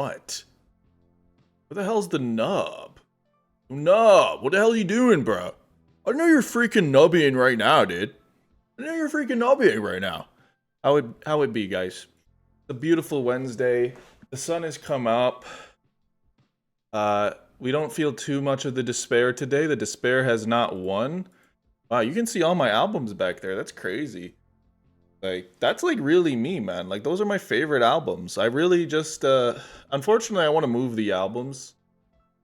what? Where the hell's the nub? Nub, what the hell are you doing, bro? I know you're freaking nubbying right now, dude. I know you're freaking nubbying right now. How it be, guys? It's a beautiful Wednesday. The sun has come up. We don't feel too much of the despair today. The despair has not won. Wow, you can see all my albums back there. That's crazy. Like, that's like really me, man. Like, those are my favorite albums. I really just, unfortunately, I want to move the albums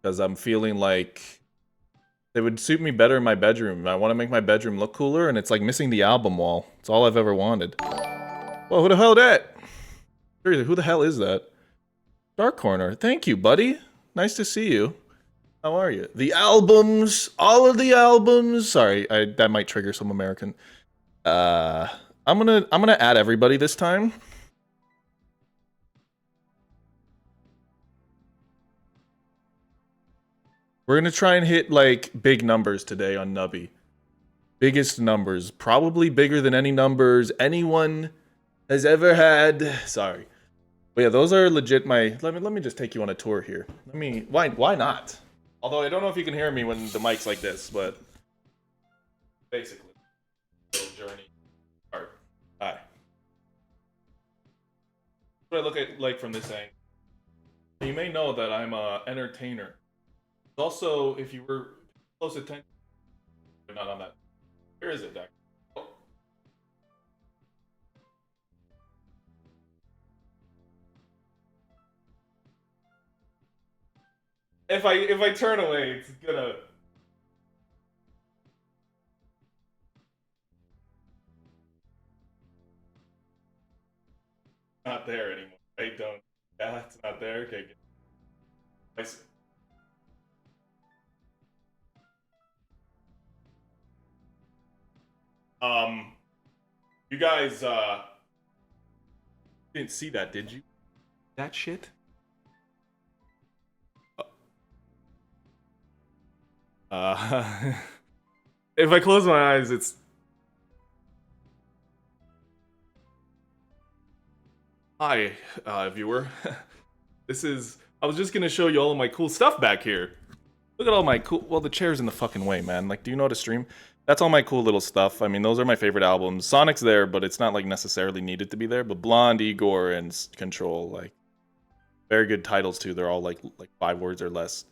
because I'm feeling like they would suit me better in my bedroom. I want to make my bedroom look cooler, and it's like missing the album wall. It's all I've ever wanted. Whoa, who the hell that? Seriously, who the hell is that? Dark Corner. Thank you, buddy. Nice to see you. How are you? The albums, all of the albums. Sorry, that might trigger some American. I'm gonna add everybody this time. We're gonna try and hit like big numbers today on Nubby. Biggest numbers, probably bigger than any numbers anyone has ever had. Sorry, but yeah, those are legit. Let me just take you on a tour here. Why not? Although I don't know if you can hear me when the mic's like this, but basically, little journey. Alright, hi. What I look at like from this angle. You may know that I'm a entertainer. Also, if you were close attention, not on that. Where is it, Dak? Oh. If I turn away, it's gonna. Not there anymore. I don't. Yeah, it's not there. Okay, good. Nice. You guys, didn't see that, did you? That shit? If I close my eyes, it's... Hi, viewer. This is... I was just gonna show you all of my cool stuff back here. Look at all my cool... Well, the chair's in the fucking way, man. Like, do you know how to stream? That's all my cool little stuff. I mean, those are my favorite albums. Sonic's there, but it's not, like, necessarily needed to be there. But Blonde, Igor, and Control, like... Very good titles, too. They're all, like 5 words or less.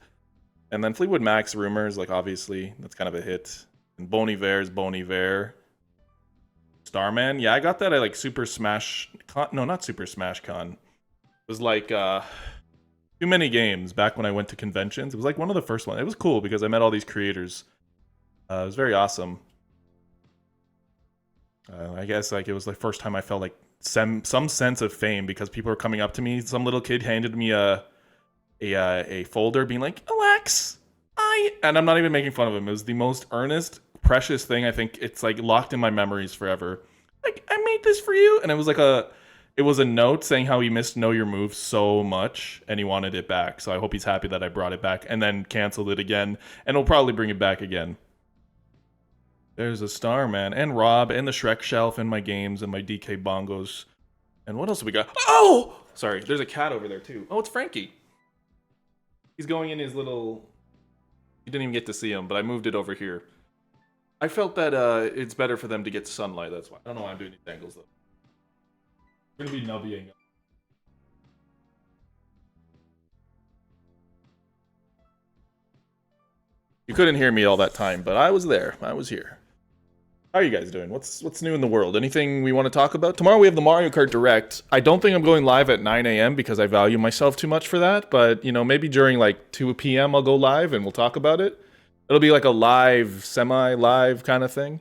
And then Fleetwood Mac's Rumors, like, obviously. That's kind of a hit. And Bon Iver's Bon Iver. Starman. Yeah, I got that at, like, Super Smash... No, not Super Smash Con. It was, like, too many games back when I went to conventions. It was, like, one of the first ones. It was cool because I met all these creators. It was very awesome. I guess, like, it was the first time I felt, like, some sense of fame because people were coming up to me. Some little kid handed me a folder being like, Alex, and I'm not even making fun of him. It was the most earnest, precious thing. I think it's like locked in my memories forever. Like, I made this for you. And it was like it was a note saying how he missed Know Your Move so much and he wanted it back. So I hope he's happy that I brought it back and then canceled it again. And we'll probably bring it back again. There's a Starman and Rob and the Shrek shelf and my games and my DK bongos. And what else have we got? Oh! Sorry, there's a cat over there too. Oh, it's Frankie. He's going in his little... You didn't even get to see him, but I moved it over here. I felt that it's better for them to get sunlight, that's why. I don't know why I'm doing these angles though. I'm gonna be nubbying. You couldn't hear me all that time, but I was there. I was here. How are you guys doing? What's new in the world? Anything we want to talk about? Tomorrow we have the Mario Kart Direct. I don't think I'm going live at 9 a.m. because I value myself too much for that. But, you know, maybe during like 2 p.m. I'll go live and we'll talk about it. It'll be like a live, semi-live kind of thing.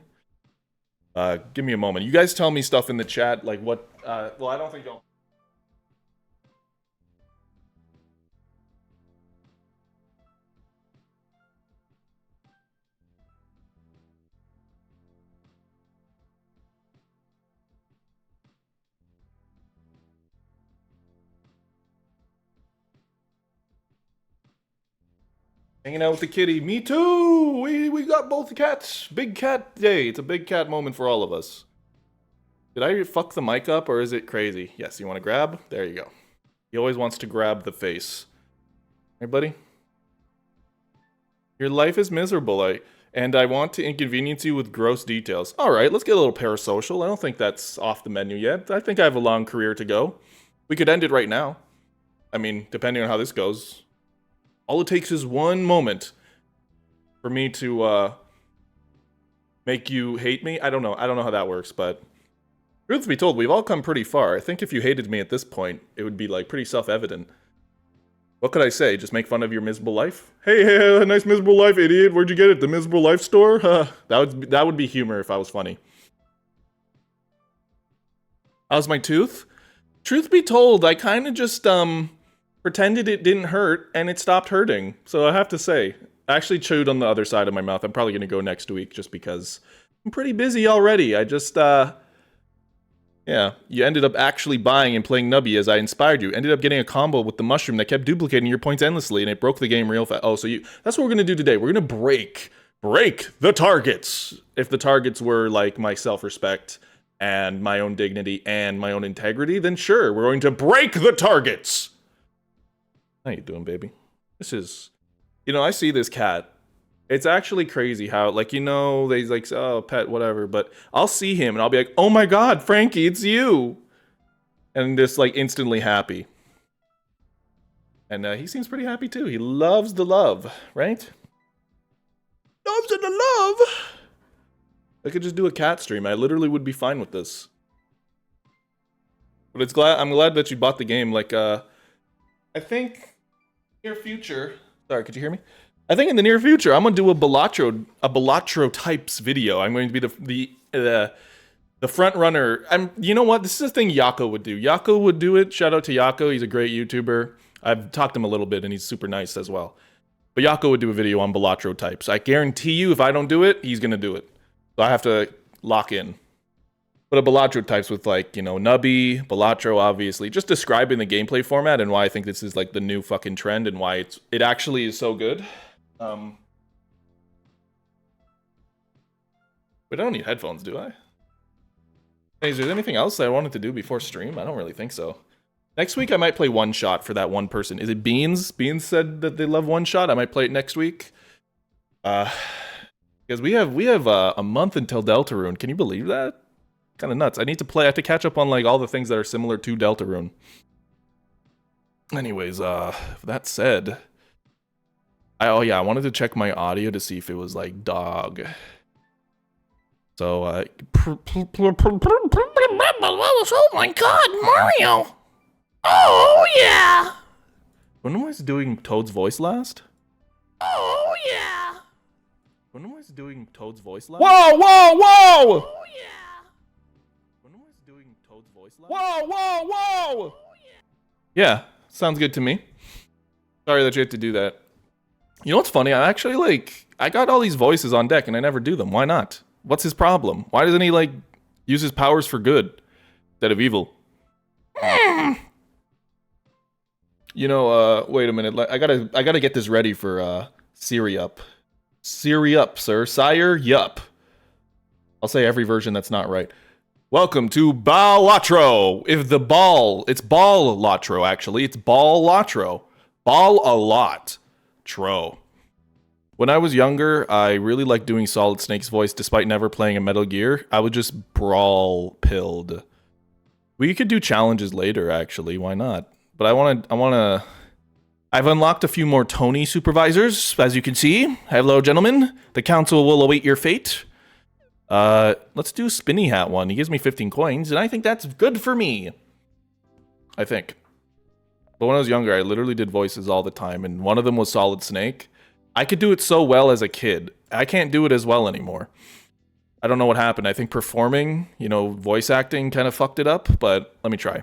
Give me a moment. You guys tell me stuff in the chat. Like what... well, I don't think I'll... Hanging out with the kitty. Me too! We got both cats. Big cat day. It's a big cat moment for all of us. Did I fuck the mic up or is it crazy? Yes, you want to grab? There you go. He always wants to grab the face. Hey, buddy? Your life is miserable, and I want to inconvenience you with gross details. Alright, let's get a little parasocial. I don't think that's off the menu yet. I think I have a long career to go. We could end it right now. I mean, depending on how this goes. All it takes is one moment for me to, make you hate me. I don't know how that works, but truth be told, we've all come pretty far. I think if you hated me at this point, it would be, like, pretty self-evident. What could I say? Just make fun of your miserable life? Hey, nice miserable life, idiot. Where'd you get it? The miserable life store? That would be humor if I was funny. How's my tooth? Truth be told, I kind of just, pretended it didn't hurt, and it stopped hurting. So I have to say, I actually chewed on the other side of my mouth. I'm probably going to go next week just because I'm pretty busy already. I just, yeah, you ended up actually buying and playing Nubby as I inspired you. Ended up getting a combo with the mushroom that kept duplicating your points endlessly, and it broke the game real fast. Oh, so that's what we're gonna do today. We're gonna break the targets. If the targets were like my self-respect and my own dignity and my own integrity, then sure, we're going to break the targets. How you doing, baby? This is, I see this cat. It's actually crazy how, like, they like, oh, pet, whatever, but I'll see him and I'll be like, oh my god, Frankie, it's you! And just, like, instantly happy. And he seems pretty happy too. He loves the love, right? Loves the love! I could just do a cat stream. I literally would be fine with this. But I'm glad that you bought the game. Like, I think near future. Sorry, could you hear me? I think in the near future, I'm gonna do a Balatro types video. I'm going to be the front runner. You know what? This is a thing Yako would do. Yako would do it. Shout out to Yako. He's a great YouTuber. I've talked to him a little bit, and he's super nice as well. But Yako would do a video on Balatro types. I guarantee you, if I don't do it, he's gonna do it. So I have to lock in. But a Balatro types with, like, Nubby, Balatro, obviously. Just describing the gameplay format and why I think this is, like, the new fucking trend and why it actually is so good. But I don't need headphones, do I? Hey, is there anything else I wanted to do before stream? I don't really think so. Next week I might play One Shot for that one person. Is it Beans? Beans said that they love One Shot. I might play it next week. Because we have a month until Deltarune. Can you believe that? Kind of nuts. I have to catch up on, like, all the things that are similar to Deltarune. Anyways, that said, I wanted to check my audio to see if it was like dog. So, oh my god, Mario! Oh yeah! When was I doing Toad's voice last? Oh yeah! When was I doing Toad's voice last? Whoa, whoa, whoa! Oh yeah! When was I doing Toad's voice last? Whoa, whoa, whoa! Oh, yeah, sounds good to me. Sorry that you had to do that. You know what's funny? I got all these voices on deck and I never do them. Why not? What's his problem? Why doesn't he, like, use his powers for good instead of evil? Wait a minute. I gotta get this ready for, Siri up. Siri up, sir. Sire, yup. I'll say every version that's not right. Welcome to Balatro. If the ball, it's Ball-Latro, actually. It's Ball-Latro. Ball-a-lot. Tro. When I was younger, I really liked doing Solid Snake's voice despite never playing a Metal Gear. I would just brawl-pilled. We could do challenges later, actually. Why not? But I've unlocked a few more Tony supervisors, as you can see. Hello, gentlemen. The council will await your fate. Let's do Spinny Hat one. He gives me 15 coins, and I think that's good for me. I think. But when I was younger, I literally did voices all the time, and one of them was Solid Snake. I could do it so well as a kid. I can't do it as well anymore. I don't know what happened. I think performing, voice acting kind of fucked it up, but let me try.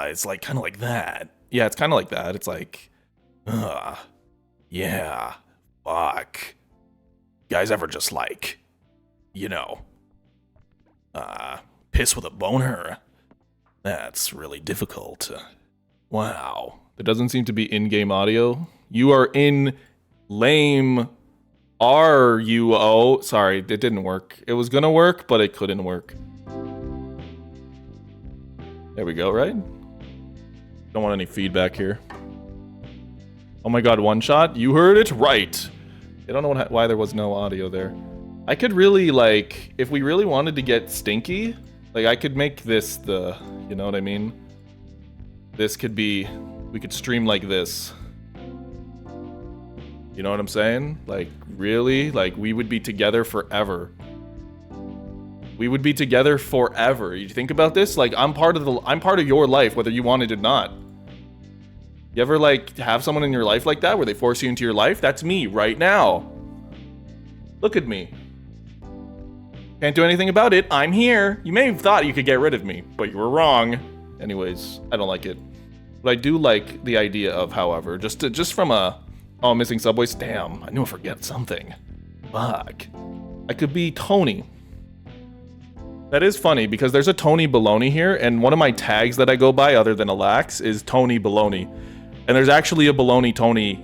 It's like kind of like that. Yeah, it's kind of like that. It's like, yeah, fuck. You guys ever just like, piss with a boner? That's really difficult. Wow. There doesn't seem to be in-game audio. You are in lame RUO. Sorry, it didn't work. It was gonna work, but it couldn't work. There we go, right? Don't want any feedback here. Oh my god, one shot? You heard it right. I don't know why there was no audio there. I could really, like, if we really wanted to get stinky, like, I could make this the, you know what I mean? This could be, we could stream like this. You know what I'm saying? Like, really? Like, we would be together forever. We would be together forever. You think about this? Like, I'm part of your life, whether you want it or not. You ever, like, have someone in your life like that, where they force you into your life? That's me, right now. Look at me. Can't do anything about it. I'm here. You may have thought you could get rid of me, but you were wrong. Anyways, I don't like it. But I do like the idea of, however, just from a... Oh, missing subways? Damn, I knew I forget something. Fuck. I could be Tony. That is funny, because there's a Tony Baloney here, and one of my tags that I go by, other than Alax, is Tony Baloney. And there's actually a Baloney Tony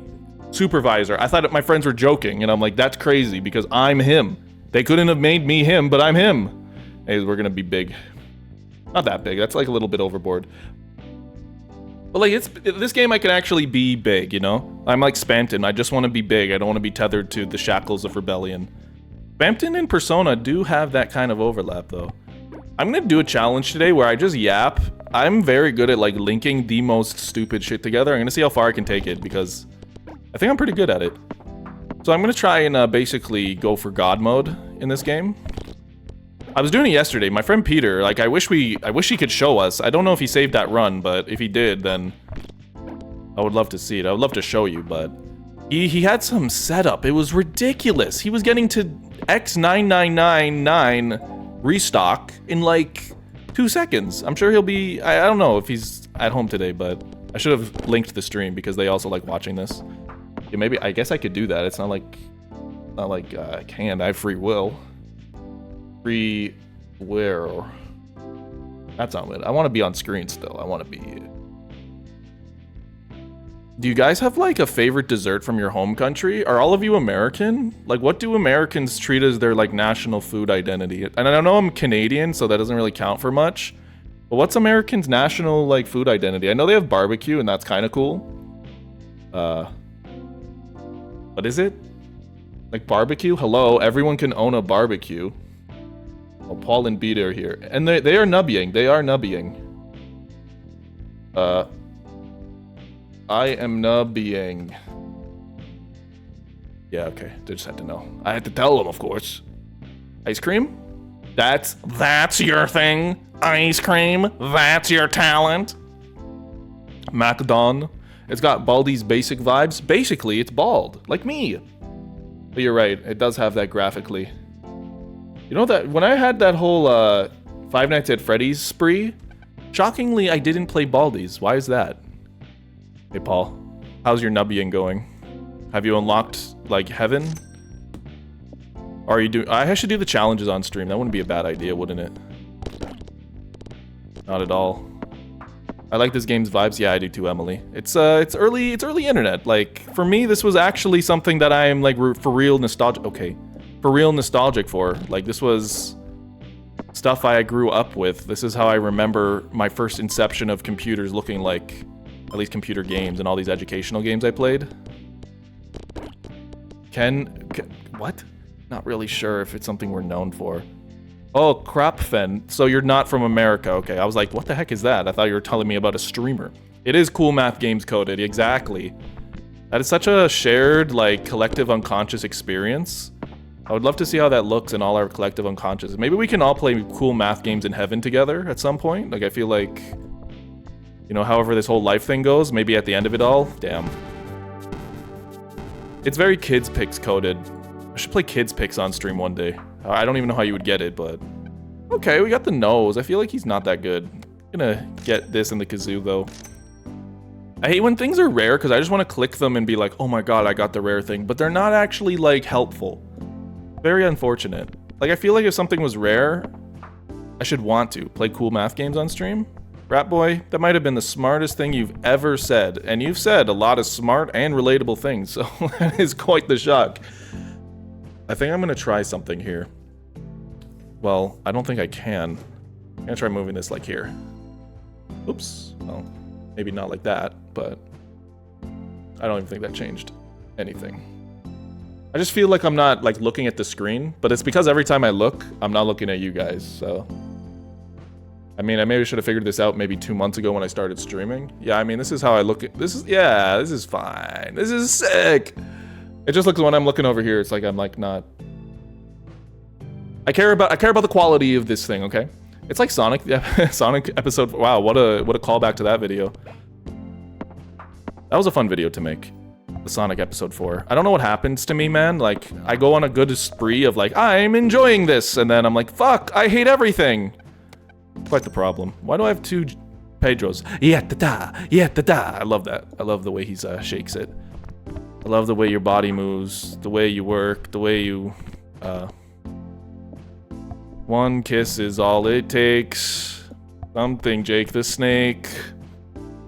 supervisor. I thought my friends were joking, and I'm like, that's crazy, because I'm him. They couldn't have made me him, but I'm him. Hey, we're gonna be big. Not that big, that's like a little bit overboard. But like, this game I can actually be big, you know? I'm like Spampton, I just want to be big. I don't want to be tethered to the shackles of rebellion. Spampton and Persona do have that kind of overlap, though. I'm gonna do a challenge today where I just yap. I'm very good at like linking the most stupid shit together. I'm gonna see how far I can take it, because I think I'm pretty good at it. So I'm gonna try and basically go for God mode in this game. I was doing it yesterday. My friend Peter, like, I wish he could show us. I don't know if he saved that run, but if he did, then I would love to see it. I would love to show you, but he had some setup. It was ridiculous. He was getting to X9999 restock in like 2 seconds. I'm sure he'll be, I don't know if he's at home today, but I should have linked the stream because they also like watching this. Yeah, maybe, I guess I could do that. It's not like I can. I have free will. Free will. That's not it. I want to be on screen still. I want to be... Do you guys have like a favorite dessert from your home country? Are all of you American? Like, what do Americans treat as their like national food identity? And I know I'm Canadian, so that doesn't really count for much. But what's Americans' national like food identity? I know they have barbecue, and that's kind of cool. What is it? Like barbecue? Hello, everyone can own a barbecue. Oh, Paul and Beat are here. And they are nubbying. They are nubbying. I am nubbying. Yeah, okay. They just had to know. I had to tell them, of course. Ice cream? That's your thing? Ice cream? That's your talent? Macdon. It's got Baldi's basic vibes. Basically, it's bald. Like me. But you're right. It does have that graphically. You know that when I had that whole Five Nights at Freddy's spree, shockingly I didn't play Baldi's. Why is that? Hey Paul, how's your nubbying going? Have you unlocked like heaven? Or are you doing? I should do the challenges on stream. That wouldn't be a bad idea, wouldn't it? Not at all. I like this game's vibes. Yeah, I do too, Emily. It's early internet. Like for me, this was actually something that I am like for real nostalgic. Okay. For real nostalgic for. Like, this was stuff I grew up with. This is how I remember my first inception of computers looking like, at least computer games and all these educational games I played. What? Not really sure if it's something we're known for. Oh, Crapfen. So you're not from America. Okay, I was like, what the heck is that? I thought you were telling me about a streamer. It is Cool Math Games Coded, exactly. That is such a shared, like, collective unconscious experience. I would love to see how that looks in all our collective unconscious. Maybe we can all play cool math games in heaven together at some point. Like, I feel like, you know, however this whole life thing goes, maybe at the end of it all, damn. It's very kids picks coded. I should play kids picks on stream one day. I don't even know how you would get it, but... Okay, we got the nose. I feel like he's not that good. I'm gonna get this in the kazoo, though. I hate when things are rare, because I just want to click them and be like, oh my god, I got the rare thing. But they're not actually, like, helpful. Very unfortunate. Like, I feel like if something was rare, I should want to play cool math games on stream. Rat Boy, that might have been the smartest thing you've ever said. And you've said a lot of smart and relatable things, so that is quite the shock. I think I'm gonna try something here. Well, I don't think I can. I'm gonna try moving this like here. Oops. Well, maybe not like that, but I don't even think that changed anything. I just feel like I'm not like looking at the screen, but it's because every time I look, I'm not looking at you guys, so. I mean, I maybe should have figured this out maybe 2 months ago when I started streaming. Yeah, I mean, this is how I look at, this is fine. This is sick. It just looks, when I'm looking over here, it's like I'm like not. I care about the quality of this thing, okay? It's like Sonic, yeah, Sonic episode, wow, what a callback to that video. That was a fun video to make. The Sonic episode 4. I don't know what happens to me, man. Like, I go on a good spree of like, I'm enjoying this, and then I'm like, fuck, I hate everything. Quite the problem. Why do I have 2 Pedros? Yeah, da-da, yeah, da-da. I love that. I love the way he's shakes it. I love the way your body moves, the way you work, the way you, one kiss is all it takes. Something, Jake the Snake.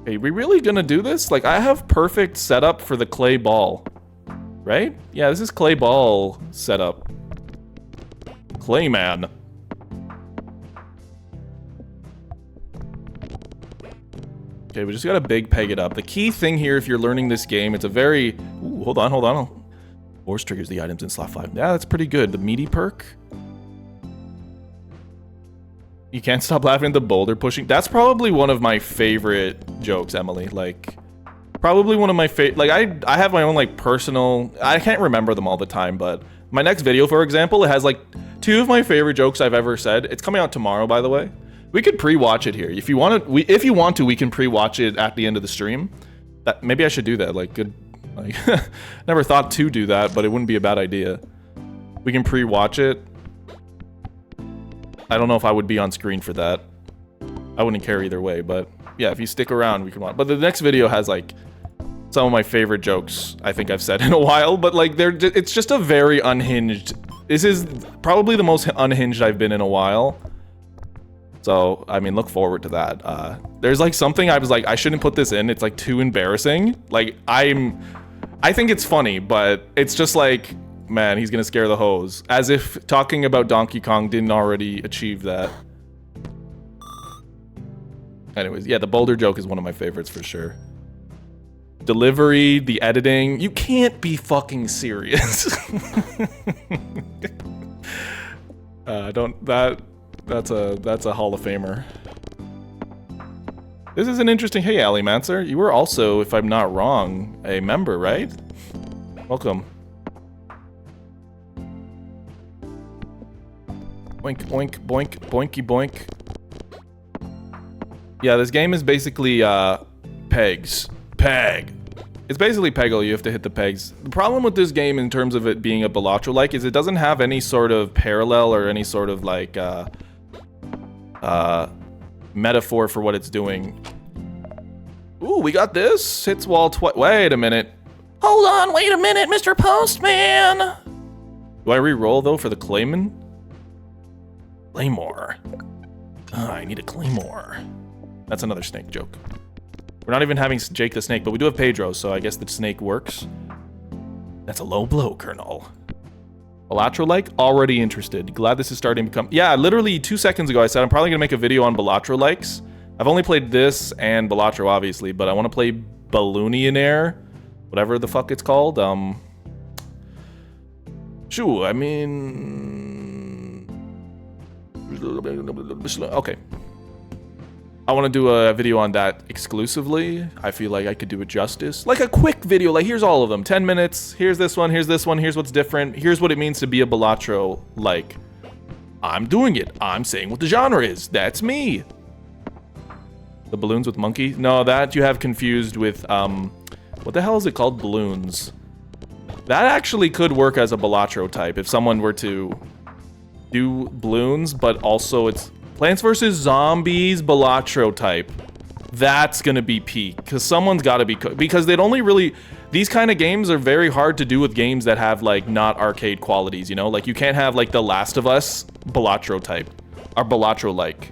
Hey, we really gonna do this? Like, I have perfect setup for the clay ball. Right? Yeah, this is clay ball setup. Clayman. Okay, we just gotta big peg it up. The key thing here, if you're learning this game, it's a very... Ooh, hold on. Force triggers the items in slot 5. Yeah, that's pretty good. The meaty perk. You can't stop laughing at the boulder pushing. That's probably one of my favorite jokes, Emily. Like, probably one of my favorite... Like, I have my own, like, personal... I can't remember them all the time, but... My next video, for example, it has, like, 2 of my favorite jokes I've ever said. It's coming out tomorrow, by the way. We could pre-watch it here. If you want to, we can pre-watch it at the end of the stream. Maybe I should do that. Like, good. Like, never thought to do that, but it wouldn't be a bad idea. We can pre-watch it. I don't know if I would be on screen for that. I wouldn't care either way, but yeah, if you stick around, we can watch. But the next video has like some of my favorite jokes I think I've said in a while. But like, it's just a very unhinged. This is probably the most unhinged I've been in a while. So, I mean, look forward to that. There's like something I was like, I shouldn't put this in. It's like too embarrassing. Like, I think it's funny, but it's just like, man, he's gonna scare the hose. As if talking about Donkey Kong didn't already achieve that. Anyways, yeah, the boulder joke is one of my favorites for sure. Delivery, the editing, you can't be fucking serious. That's a Hall of Famer. This is an interesting... Hey, Ali Manser. You were also, if I'm not wrong, a member, right? Welcome. Boink, boink, boink, boinky, boink. Yeah, this game is basically, pegs. Peg. It's basically Peggle, you have to hit the pegs. The problem with this game in terms of it being a Balatro-like is it doesn't have any sort of parallel or any sort of, like, metaphor for what it's doing. Ooh, we got this. Hits wall twice. Wait a minute. Hold on, wait a minute, Mr. Postman. Do I re-roll though for the Clayman? Claymore. I need a Claymore. That's another snake joke. We're not even having Jake the Snake, but we do have Pedro, so I guess the snake works. That's a low blow, Colonel. Balatro-like? Already interested. Glad this is starting to become... Yeah, literally 2 seconds ago I said I'm probably going to make a video on Balatro-likes. I've only played this and Balatro, obviously, but I want to play Balloonionaire. Whatever the fuck it's called. Shoo, I mean... Okay. I want to do a video on that exclusively. I feel like I could do it justice. Like a quick video, like here's all of them. 10 minutes, here's this one, here's this one, here's what's different, here's what it means to be a Balatro. Like, I'm doing it. I'm saying what the genre is. That's me. The balloons with monkey? No, that you have confused with, what the hell is it called? Balloons. That actually could work as a Balatro type if someone were to do balloons, but also it's Plants vs. Zombies Balatro type. That's gonna be peak, because someone's gotta be, because they'd only really, these kind of games are very hard to do with games that have like not arcade qualities, you know? Like you can't have like The Last of Us Balatro type, or Balatro-like.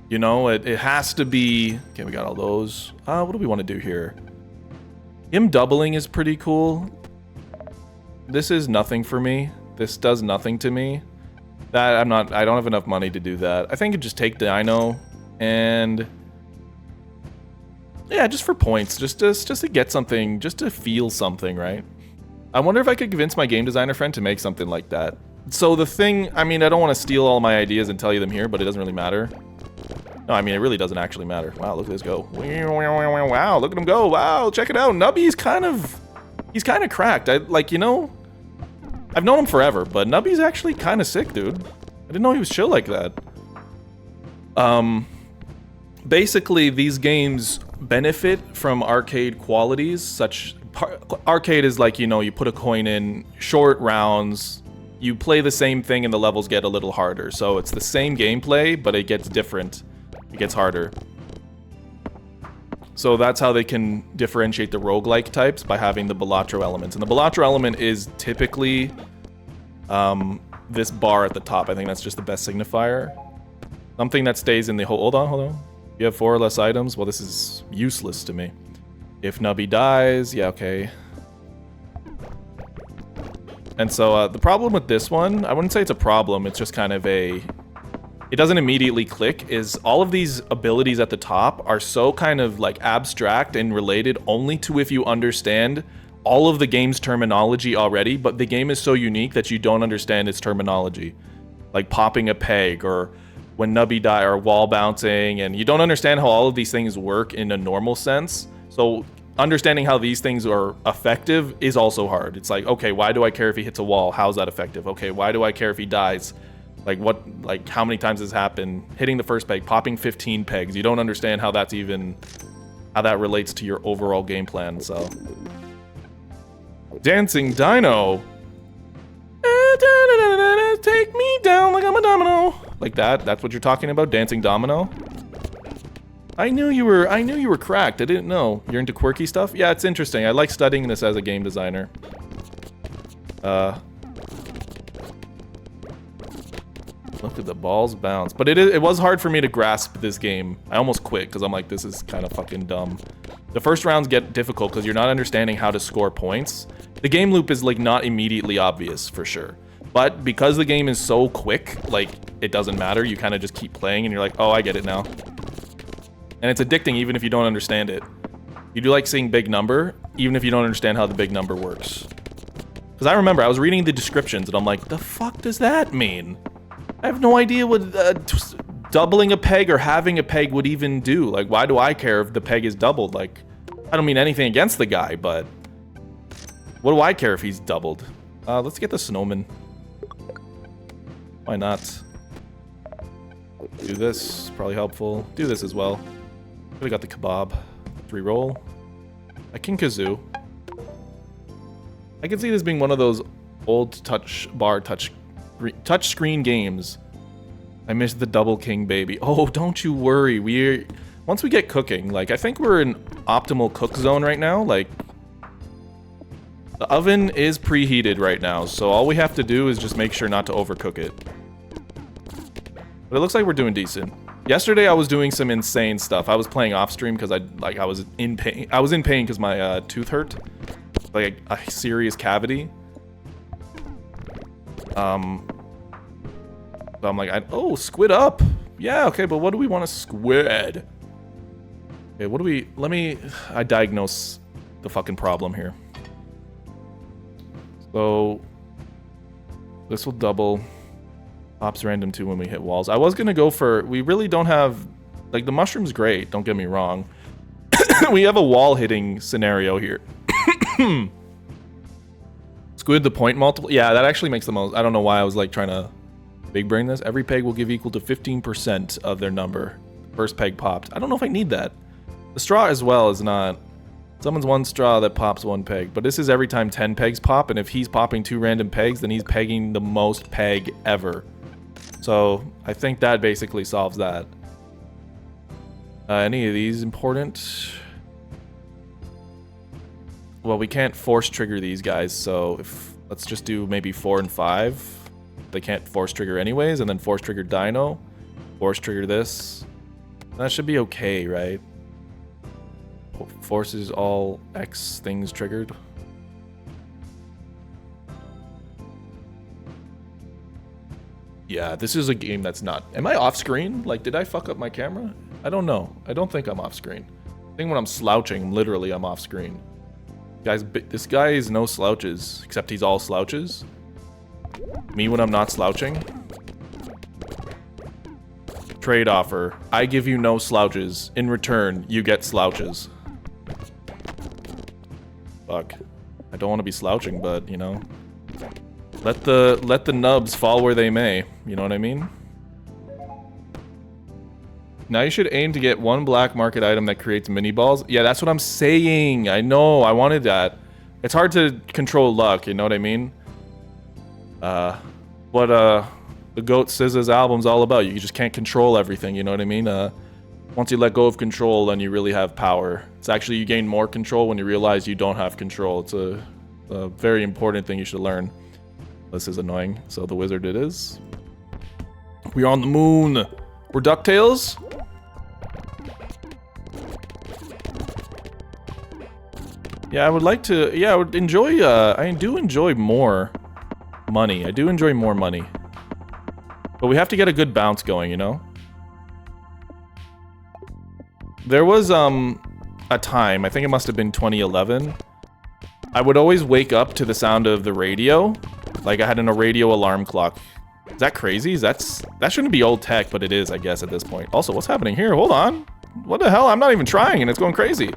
You know, it has to be, okay, we got all those. What do we want to do here? Him doubling is pretty cool. This is nothing for me. This does nothing to me. That I don't have enough money to do that. I think I'd just take Dino. And yeah, just for points, just to get something, just to feel something, right? I wonder if I could convince my game designer friend to make something like that. So the thing, I mean, I don't want to steal all my ideas and tell you them here, but it doesn't really matter. No, I mean, it really doesn't actually matter. Wow, look at this go. Wow, look at him go. Wow, check it out. Nubby's he's kind of cracked. Like, you know, I've known him forever, but Nubby's actually kind of sick, dude. I didn't know he was chill like that. Basically, these games benefit from arcade qualities, such... Arcade is like, you know, you put a coin in, short rounds, you play the same thing and the levels get a little harder. So it's the same gameplay, but it gets different. It gets harder. So that's how they can differentiate the roguelike types, by having the Balatro elements. And the Balatro element is typically this bar at the top. I think that's just the best signifier. Something that stays in the whole... Hold on. You have 4 or less items? Well, this is useless to me. If Nubby dies, yeah, okay. And so the problem with this one, I wouldn't say it's a problem, it's just kind of a... It doesn't immediately click, is all of these abilities at the top are so kind of like abstract and related only to if you understand all of the game's terminology already, but the game is so unique that you don't understand its terminology. Like popping a peg, or when Nubby die, or wall bouncing, and you don't understand how all of these things work in a normal sense. So understanding how these things are effective is also hard. It's like, okay, why do I care if he hits a wall? How's that effective? Okay, why do I care if he dies? Like what, like how many times has happened? Hitting the first peg, popping 15 pegs. You don't understand how that's even, how that relates to your overall game plan, so. Dancing Dino. Take me down like I'm a domino. Like that, that's what you're talking about, Dancing Domino? I knew you were cracked. I didn't know. You're into quirky stuff? Yeah, it's interesting. I like studying this as a game designer. Look at the balls bounce. But it was hard for me to grasp this game. I almost quit because I'm like, this is kind of fucking dumb. The first rounds get difficult because you're not understanding how to score points. The game loop is like not immediately obvious for sure. But because the game is so quick, like it doesn't matter. You kind of just keep playing and you're like, oh, I get it now. And it's addicting even if you don't understand it. You do like seeing big number, even if you don't understand how the big number works. Because I remember I was reading the descriptions and I'm like, the fuck does that mean? I have no idea what doubling a peg or having a peg would even do. Like, why do I care if the peg is doubled? Like, I don't mean anything against the guy, but what do I care if he's doubled? Let's get the snowman. Why not? Do this, probably helpful. Do this as well. We got the kebab. Reroll. A King Kazoo. I can see this being one of those old touch screen games. I missed the double king, baby. Oh, don't you worry. Once we get cooking, like I think we're in optimal cook zone right now. Like the oven is preheated right now, so all we have to do is just make sure not to overcook it. But it looks like we're doing decent. Yesterday I was doing some insane stuff. I was playing off stream because I was in pain. I was in pain because my tooth hurt, like a serious cavity. So I'm like, oh, squid up. Yeah, okay, but what do we want to squid? Okay, what do we? I diagnose the fucking problem here. So this will double. Pops random too when we hit walls. I was gonna go for, we really don't have, like the mushroom's great, don't get me wrong. We have a wall hitting scenario here. Squid the point multiple. Yeah, that actually makes the most. I don't know why I was like trying to big brain this. Every peg will give equal to 15% of their number. First peg popped. I don't know if I need that. The straw as well is not. Someone's one straw that pops one peg, but this is every time 10 pegs pop, and if he's popping 2 random pegs, then he's pegging the most peg ever. So I think that basically solves that. Any of these important? Well, we can't force trigger these guys, so let's just do maybe 4 and 5. They can't force trigger anyways, and then force trigger Dino. Force trigger this. That should be okay, right? Forces all X things triggered. Yeah, this is a game that's not... Am I off screen? Like, did I fuck up my camera? I don't know. I don't think I'm off screen. I think when I'm slouching, literally I'm off screen. Guys, this guy is no slouches, except he's all slouches. Me when I'm not slouching. Trade offer. I give you no slouches. In return, you get slouches. Fuck. I don't want to be slouching, but, you know. Let the nubs fall where they may. You know what I mean? Now you should aim to get one black market item that creates mini balls. Yeah, that's what I'm saying. I know. I wanted that. It's hard to control luck. You know what I mean? What the GOAT SZA's album's all about. You just can't control everything. You know what I mean? Once you let go of control, then you really have power. It's actually you gain more control when you realize you don't have control. It's a very important thing you should learn. This is annoying. So the wizard it is. We're on the moon. We're DuckTales. Yeah, I would like to. Yeah, I would enjoy. I do enjoy more money. I do enjoy more money. But we have to get a good bounce going, you know? There was a time, I think it must have been 2011. I would always wake up to the sound of the radio. Like I had a radio alarm clock. Is that crazy? That shouldn't be old tech, but it is, I guess, at this point. Also, what's happening here? Hold on. What the hell? I'm not even trying and it's going crazy.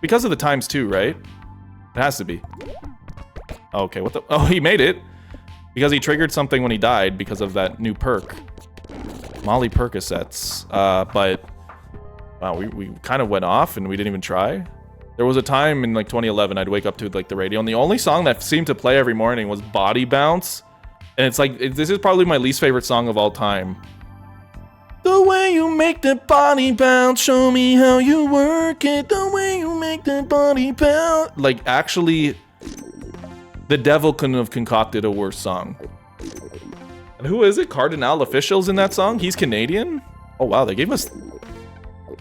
Because of the times too, right? It has to be. Okay, what the? Oh, he made it. Because he triggered something when he died because of that new perk. Molly Percocets. But wow, we kind of went off and we didn't even try. There was a time in like 2011 I'd wake up to like the radio and the only song that seemed to play every morning was Body Bounce. And it's like, this is probably my least favorite song of all time. The way you make that body bounce, show me how you work it. The way you make that body bounce. Like, actually, the devil couldn't have concocted a worse song. And who is it? Cardinal Official's in that song? He's Canadian? Oh, wow, they gave us...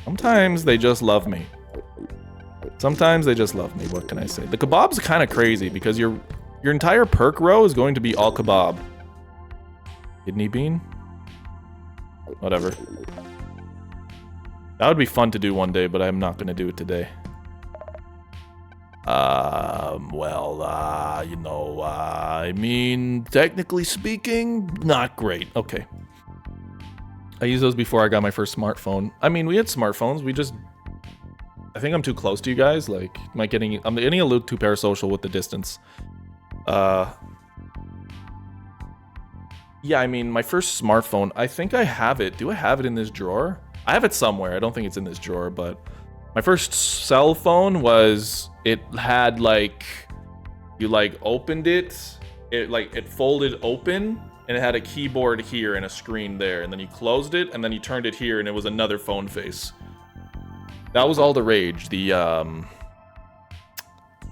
Sometimes they just love me. Sometimes they just love me, what can I say? The kebab's kind of crazy because your entire perk row is going to be all kebab. Kidney bean? Whatever. That would be fun to do one day, but I'm not going to do it today. You know, I mean, technically speaking, not great. Okay. I used those before I got my first smartphone. I mean, we had smartphones, we just... I think I'm too close to you guys, like, I'm getting a little too parasocial with the distance. Yeah, I mean, my first smartphone, I think I have it. Do I have it in this drawer? I have it somewhere. I don't think it's in this drawer, but my first cell phone was, it had like, you like opened it, it folded open, and it had a keyboard here and a screen there, and then you closed it, and then you turned it here, and it was another phone face. That was all the rage. The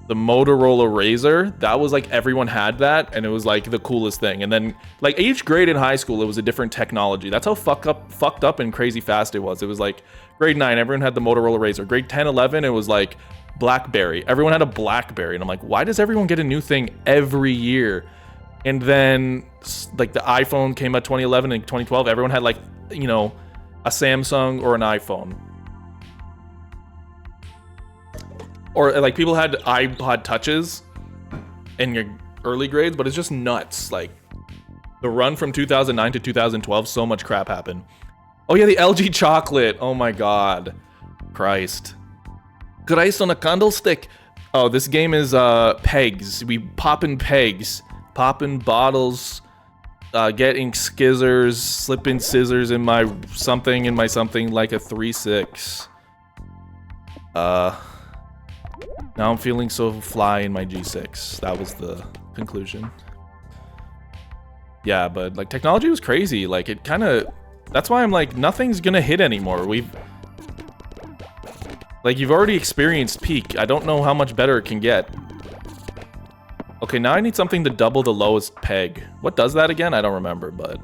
Motorola Razr, that was like everyone had that, and it was like the coolest thing. And then like each grade in high school, it was a different technology. That's how fucked up and crazy fast it was. It was like grade 9, everyone had the Motorola Razr. Grade 10, 11, it was like BlackBerry. Everyone had a BlackBerry, and I'm like, why does everyone get a new thing every year? And then like the iPhone came out 2011 and 2012. Everyone had like, you know, a Samsung or an iPhone. Or like people had iPod touches in your early grades, but it's just nuts. Like the run from 2009 to 2012, so much crap happened. Oh yeah, the LG chocolate. Oh my god. Christ on a candlestick. Oh, this game is pegs. We popping pegs, popping bottles, getting skizzers, slipping scissors in my something like a 3-6. Now I'm feeling so fly in my G6. That was the conclusion. Yeah, but like technology was crazy. Like it kind of, that's why I'm like, nothing's gonna hit anymore. Like you've already experienced peak. I don't know how much better it can get. Okay, now I need something to double the lowest peg. What does that again? I don't remember, but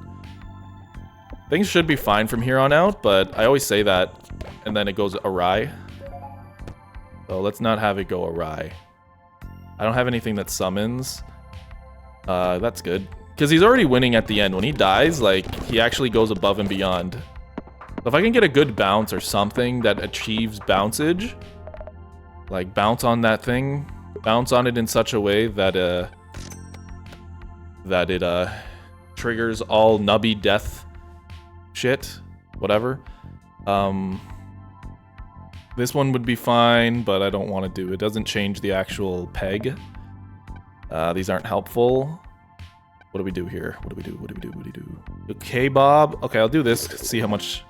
things should be fine from here on out, but I always say that and then it goes awry. So let's not have it go awry. I don't have anything that summons. That's good. Because he's already winning at the end. When he dies, like, he actually goes above and beyond. If I can get a good bounce or something that achieves bouncage, like bounce on that thing, bounce on it in such a way that it triggers all Nubby death shit, whatever. This one would be fine, but I don't want to do it. It doesn't change the actual peg. These aren't helpful. What do we do here? What do we do? What do we do? What do we do? Okay, Bob. Okay, I'll do this. See how much.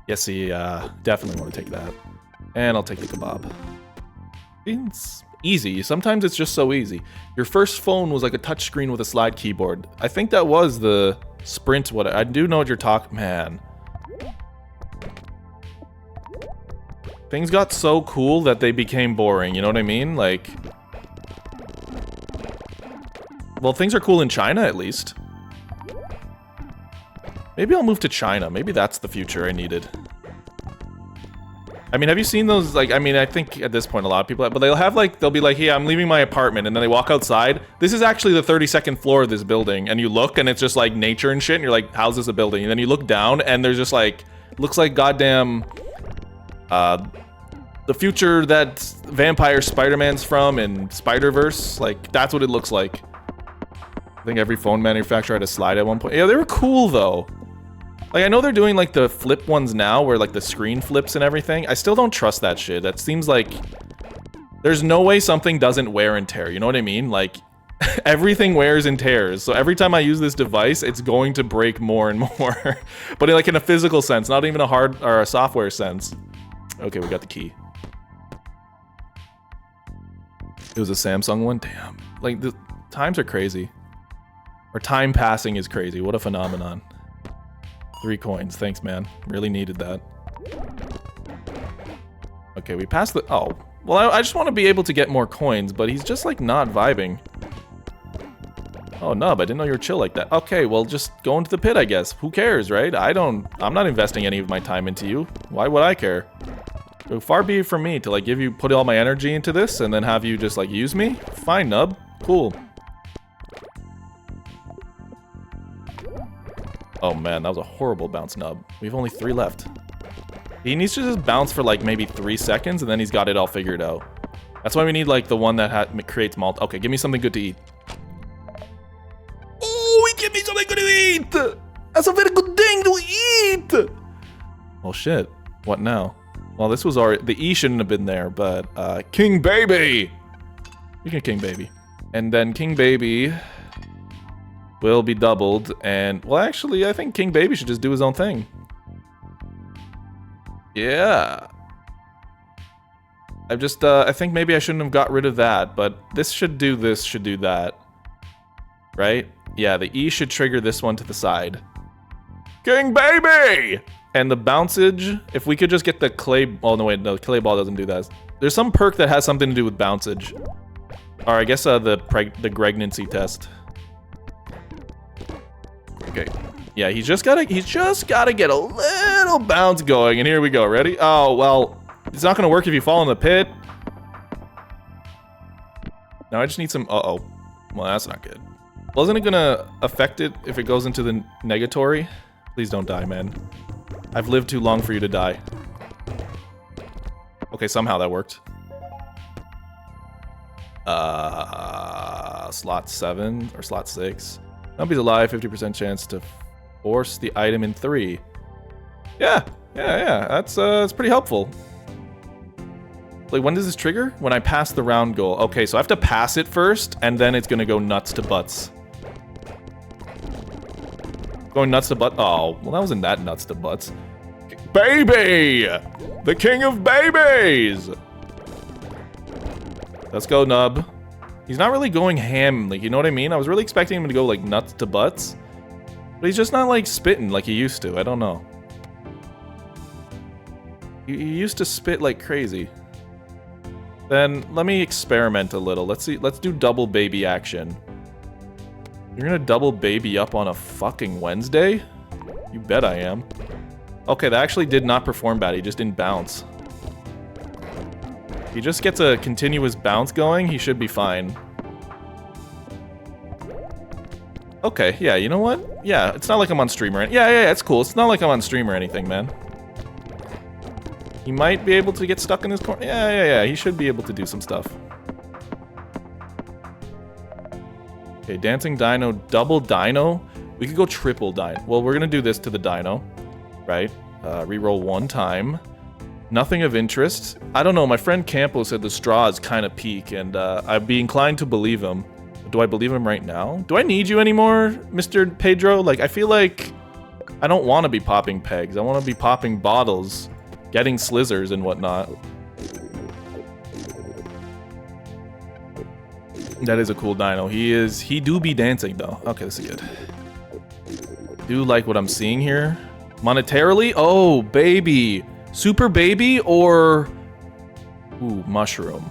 Yes, see, definitely want to take that. And I'll take the kebab. It's easy. Sometimes it's just so easy. Your first phone was like a touchscreen with a slide keyboard. I think that was the Sprint. What I do know what you're talking. Man, things got so cool that they became boring. You know what I mean? Like, well, things are cool in China at least. Maybe I'll move to China. Maybe that's the future I needed. I mean, have you seen those, like, I mean, I think at this point a lot of people have, but they'll have, like, they'll be like, hey, I'm leaving my apartment, and then they walk outside. This is actually the 32nd floor of this building, and you look, and it's just, like, nature and shit, and you're like, how's this a building? And then you look down, and there's just, like, looks like goddamn, the future that Vampire Spider-Man's from in Spider-Verse. Like, that's what it looks like. I think every phone manufacturer had a slide at one point. Yeah, they were cool, though. Like, I know they're doing, like, the flip ones now, where, like, the screen flips and everything. I still don't trust that shit. That seems like... There's no way something doesn't wear and tear, you know what I mean? Like, everything wears and tears. So every time I use this device, it's going to break more and more. But, like, in a physical sense, not even a hard... or a software sense. Okay, we got the key. It was a Samsung one? Damn. Like, the times are crazy. Or time passing is crazy. What a phenomenon. 3 coins. Thanks, man. Really needed that. Okay, we passed the... Oh. Well, I just want to be able to get more coins, but he's just, like, not vibing. Oh, Nub, I didn't know you were chill like that. Okay, well, just go into the pit, I guess. Who cares, right? I'm not investing any of my time into you. Why would I care? So far be it from me to, like, put all my energy into this and then have you just, like, use me? Fine, Nub. Cool. Oh man, that was a horrible bounce, Nub. We have only 3 left. He needs to just bounce for like maybe 3 seconds and then he's got it all figured out. That's why we need like the one that creates malt. Okay, give me something good to eat. Oh, give me something good to eat! That's a very good thing to eat! Oh shit, what now? Well, this was already, the E shouldn't have been there, but King Baby! You can King Baby. And then King Baby will be doubled, and, well, actually, I think King Baby should just do his own thing. Yeah. I've just, I think maybe I shouldn't have got rid of that, but this, should do that. Right? Yeah, the E should trigger this one to the side. King Baby! And the bouncage, if we could just get the clay, oh, no, wait, no, clay ball doesn't do that. There's some perk that has something to do with bouncage. Or I guess, the pregnancy test. Okay. Yeah, he's just gotta get a little bounce going, and here we go. Ready? Oh, well, it's not gonna work if you fall in the pit. Now I just need some, uh-oh. Well, that's not good. Wasn't it gonna affect it if it goes into the negatory? Please don't die, man. I've lived too long for you to die. Okay, somehow that worked. Slot 7 or slot 6. Nubby's alive, 50% chance to force the item in 3. Yeah. That's pretty helpful. Like, when does this trigger? When I pass the round goal. Okay, so I have to pass it first, and then it's gonna go nuts to butts. Going nuts to butts. Oh, well, that wasn't that nuts to butts. Baby! The king of babies! Let's go, Nub. He's not really going ham, like, you know what I mean? I was really expecting him to go, like, nuts to butts. But he's just not, like, spitting like he used to. I don't know. He used to spit like crazy. Then, let me experiment a little. Let's see. Let's do double baby action. You're gonna double baby up on a fucking Wednesday? You bet I am. Okay, that actually did not perform bad. He just didn't bounce. If he just gets a continuous bounce going, he should be fine. Okay, yeah, you know what? Yeah, it's not like I'm on stream or anything. Yeah, it's cool. It's not like I'm on stream or anything, man. He might be able to get stuck in his corner. Yeah. He should be able to do some stuff. Okay, dancing dino, double dino. We could go triple dino. Well, we're gonna do this to the dino, right? Reroll one time. Nothing of interest. I don't know, my friend Campo said the straw is kind of peak, and I'd be inclined to believe him. Do I believe him right now? Do I need you anymore, Mr. Pedro? Like, I feel like I don't want to be popping pegs. I want to be popping bottles, getting slizzers and whatnot. That is a cool dino. He do be dancing though. Okay, this is good. Do like what I'm seeing here. Monetarily? Oh, baby. Super baby or... Ooh, mushroom.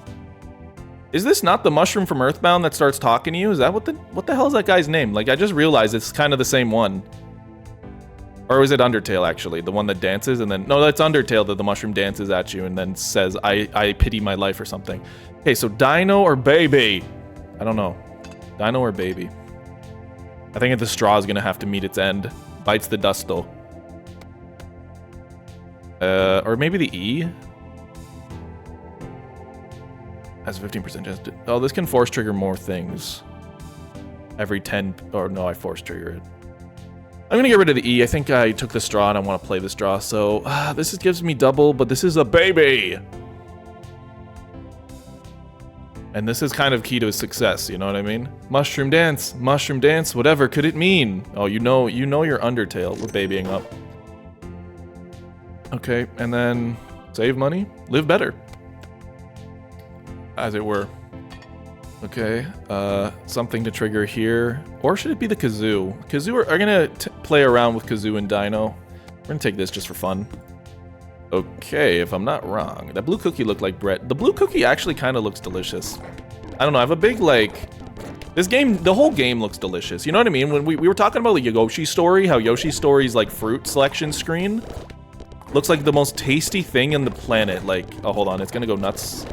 Is this not the mushroom from Earthbound that starts talking to you? Is that what the hell is that guy's name? Like, I just realized it's kind of the same one. Or is it Undertale, actually? The one that dances and then... No, that's Undertale that the mushroom dances at you and then says, I pity my life or something. Okay, so dino or baby? I don't know. Dino or baby? I think the straw is going to have to meet its end. Bites the dust, though. Or maybe the E? Has a 15% chance to... Oh, this can force trigger more things. Every 10... Or no, I force trigger it. I'm gonna get rid of the E. I think I took the straw and I want to play the straw. So, this gives me double, but this is a baby! And this is kind of key to his success, you know what I mean? Mushroom dance, whatever could it mean? Oh, you know your Undertale. We're babying up. Okay, and then save money, live better. As it were. Okay, something to trigger here. Or should it be the kazoo? Kazoo, are gonna play around with kazoo and dino. We're gonna take this just for fun. Okay, if I'm not wrong. That blue cookie looked like bread. The blue cookie actually kind of looks delicious. I don't know, I have a big, like... This game, the whole game looks delicious. You know what I mean? When we were talking about the Yoshi story, how Yoshi story's, like, fruit selection screen looks like the most tasty thing in the planet. Like, oh, hold on, it's gonna go nuts.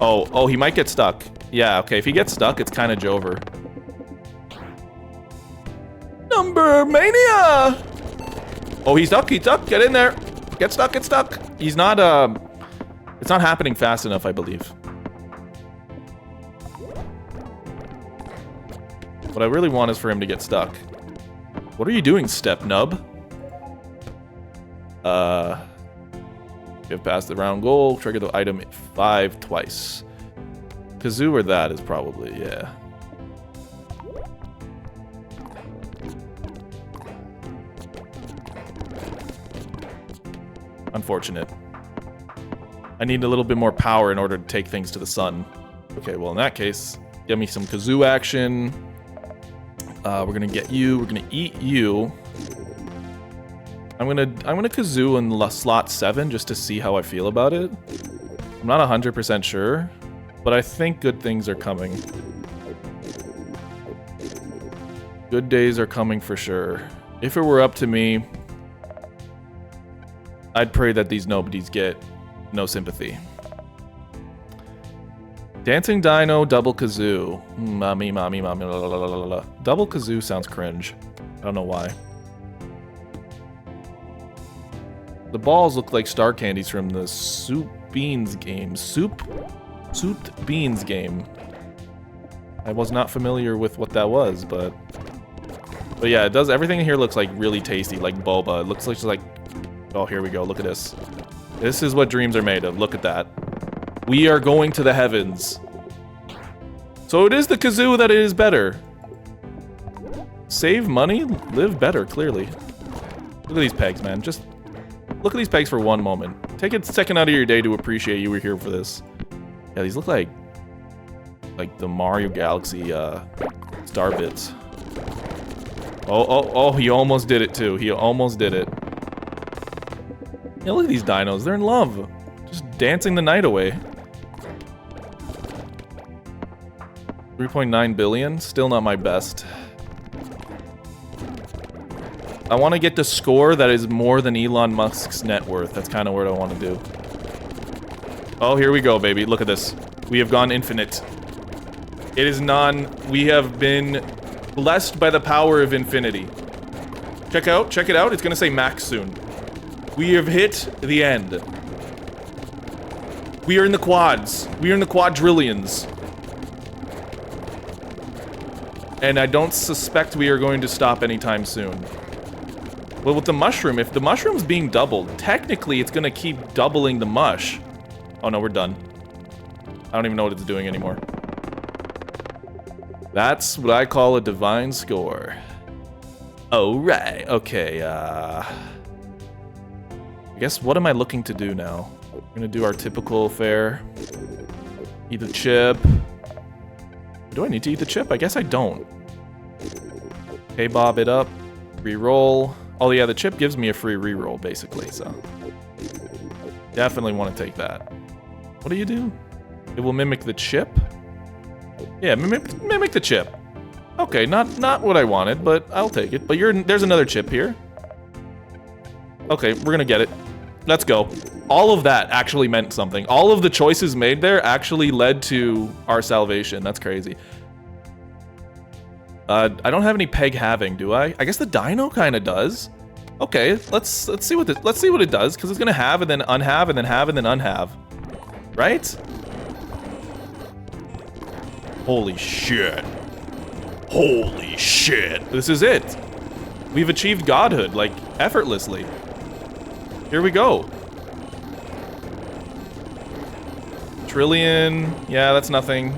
Oh, he might get stuck. Yeah, okay, if he gets stuck, it's kind of Jover. Number Mania! Oh, he's stuck, get in there. Get stuck. He's not, it's not happening fast enough, I believe. What I really want is for him to get stuck. What are you doing, Step Nub? You have passed the round goal, trigger the item 5 twice. Kazoo or that is probably, yeah. Unfortunate. I need a little bit more power in order to take things to the sun. Okay, well in that case, give me some kazoo action. We're gonna get you. We're gonna eat you. I'm gonna kazoo in slot 7 just to see how I feel about it. I'm not 100% sure, but I think good things are coming. Good days are coming for sure. If it were up to me, I'd pray that these nobodies get no sympathy. Dancing Dino, double kazoo. Mommy, la, la, la, la, la. Double kazoo sounds cringe. I don't know why. The balls look like star candies from the Soup Beans game. Souped Beans game. I was not familiar with what that was, but yeah, it does. Everything in here looks like really tasty, like boba. It looks like, oh, here we go. Look at this. This is what dreams are made of. Look at that. We are going to the heavens. So it is the kazoo that it is better. Save money, live better, clearly. Look at these pegs, man. Just look at these pegs for one moment. Take a second out of your day to appreciate you were here for this. Yeah, these look like the Mario Galaxy star bits. Oh, he almost did it too. He almost did it. Yeah, look at these dinos. They're in love. Just dancing the night away. 3.9 billion. Still not my best. I want to get the score that is more than Elon Musk's net worth. That's kind of what I want to do. Oh, here we go, baby. Look at this. We have gone infinite. It is we have been blessed by the power of infinity. Check it out. It's going to say max soon. We have hit the end. We are in the quads. We are in the quadrillions. And I don't suspect we are going to stop anytime soon. Well, with the mushroom, if the mushroom's being doubled, technically it's gonna keep doubling the mush. Oh no, we're done. I don't even know what it's doing anymore. That's what I call a divine score. Oh, right. Okay, I guess what am I looking to do now? We're gonna do our typical fare. Eat the chip. Do I need to eat the chip? I guess I don't. Okay, bob it up. Reroll. Oh yeah, the chip gives me a free reroll, basically, so. Definitely want to take that. What do you do? It will mimic the chip? Yeah, mimic the chip. Okay, not what I wanted, but I'll take it. But there's another chip here. Okay, we're gonna get it. Let's go. All of that actually meant something. All of the choices made there actually led to our salvation. That's crazy. I don't have any peg halving, do I? I guess the dino kind of does. Okay, let's see what it does, because it's gonna have and then unhave and then have and then unhave, right? Holy shit! Holy shit! This is it. We've achieved godhood like effortlessly. Here we go. Trillion. Yeah, that's nothing.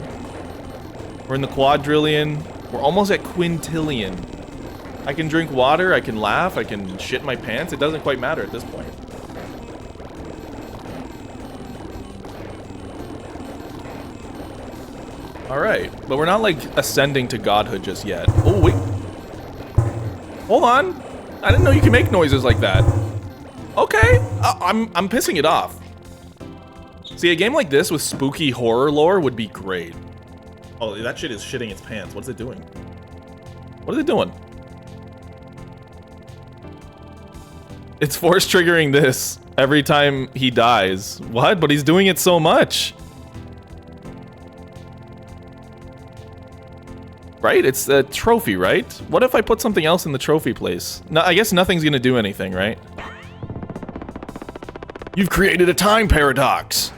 We're in the quadrillion. We're almost at quintillion. I can drink water, I can laugh, I can shit my pants. It doesn't quite matter at this point. Alright, but we're not like ascending to godhood just yet. Oh, wait. Hold on. I didn't know you can make noises like that. Okay, I'm pissing it off. See, a game like this with spooky horror lore would be great. Oh, that shit is shitting its pants. What is it doing? What is it doing? It's force triggering this every time he dies. What? But he's doing it so much. Right? It's a trophy, right? What if I put something else in the trophy place? No, I guess nothing's gonna do anything, right? You've created a time paradox!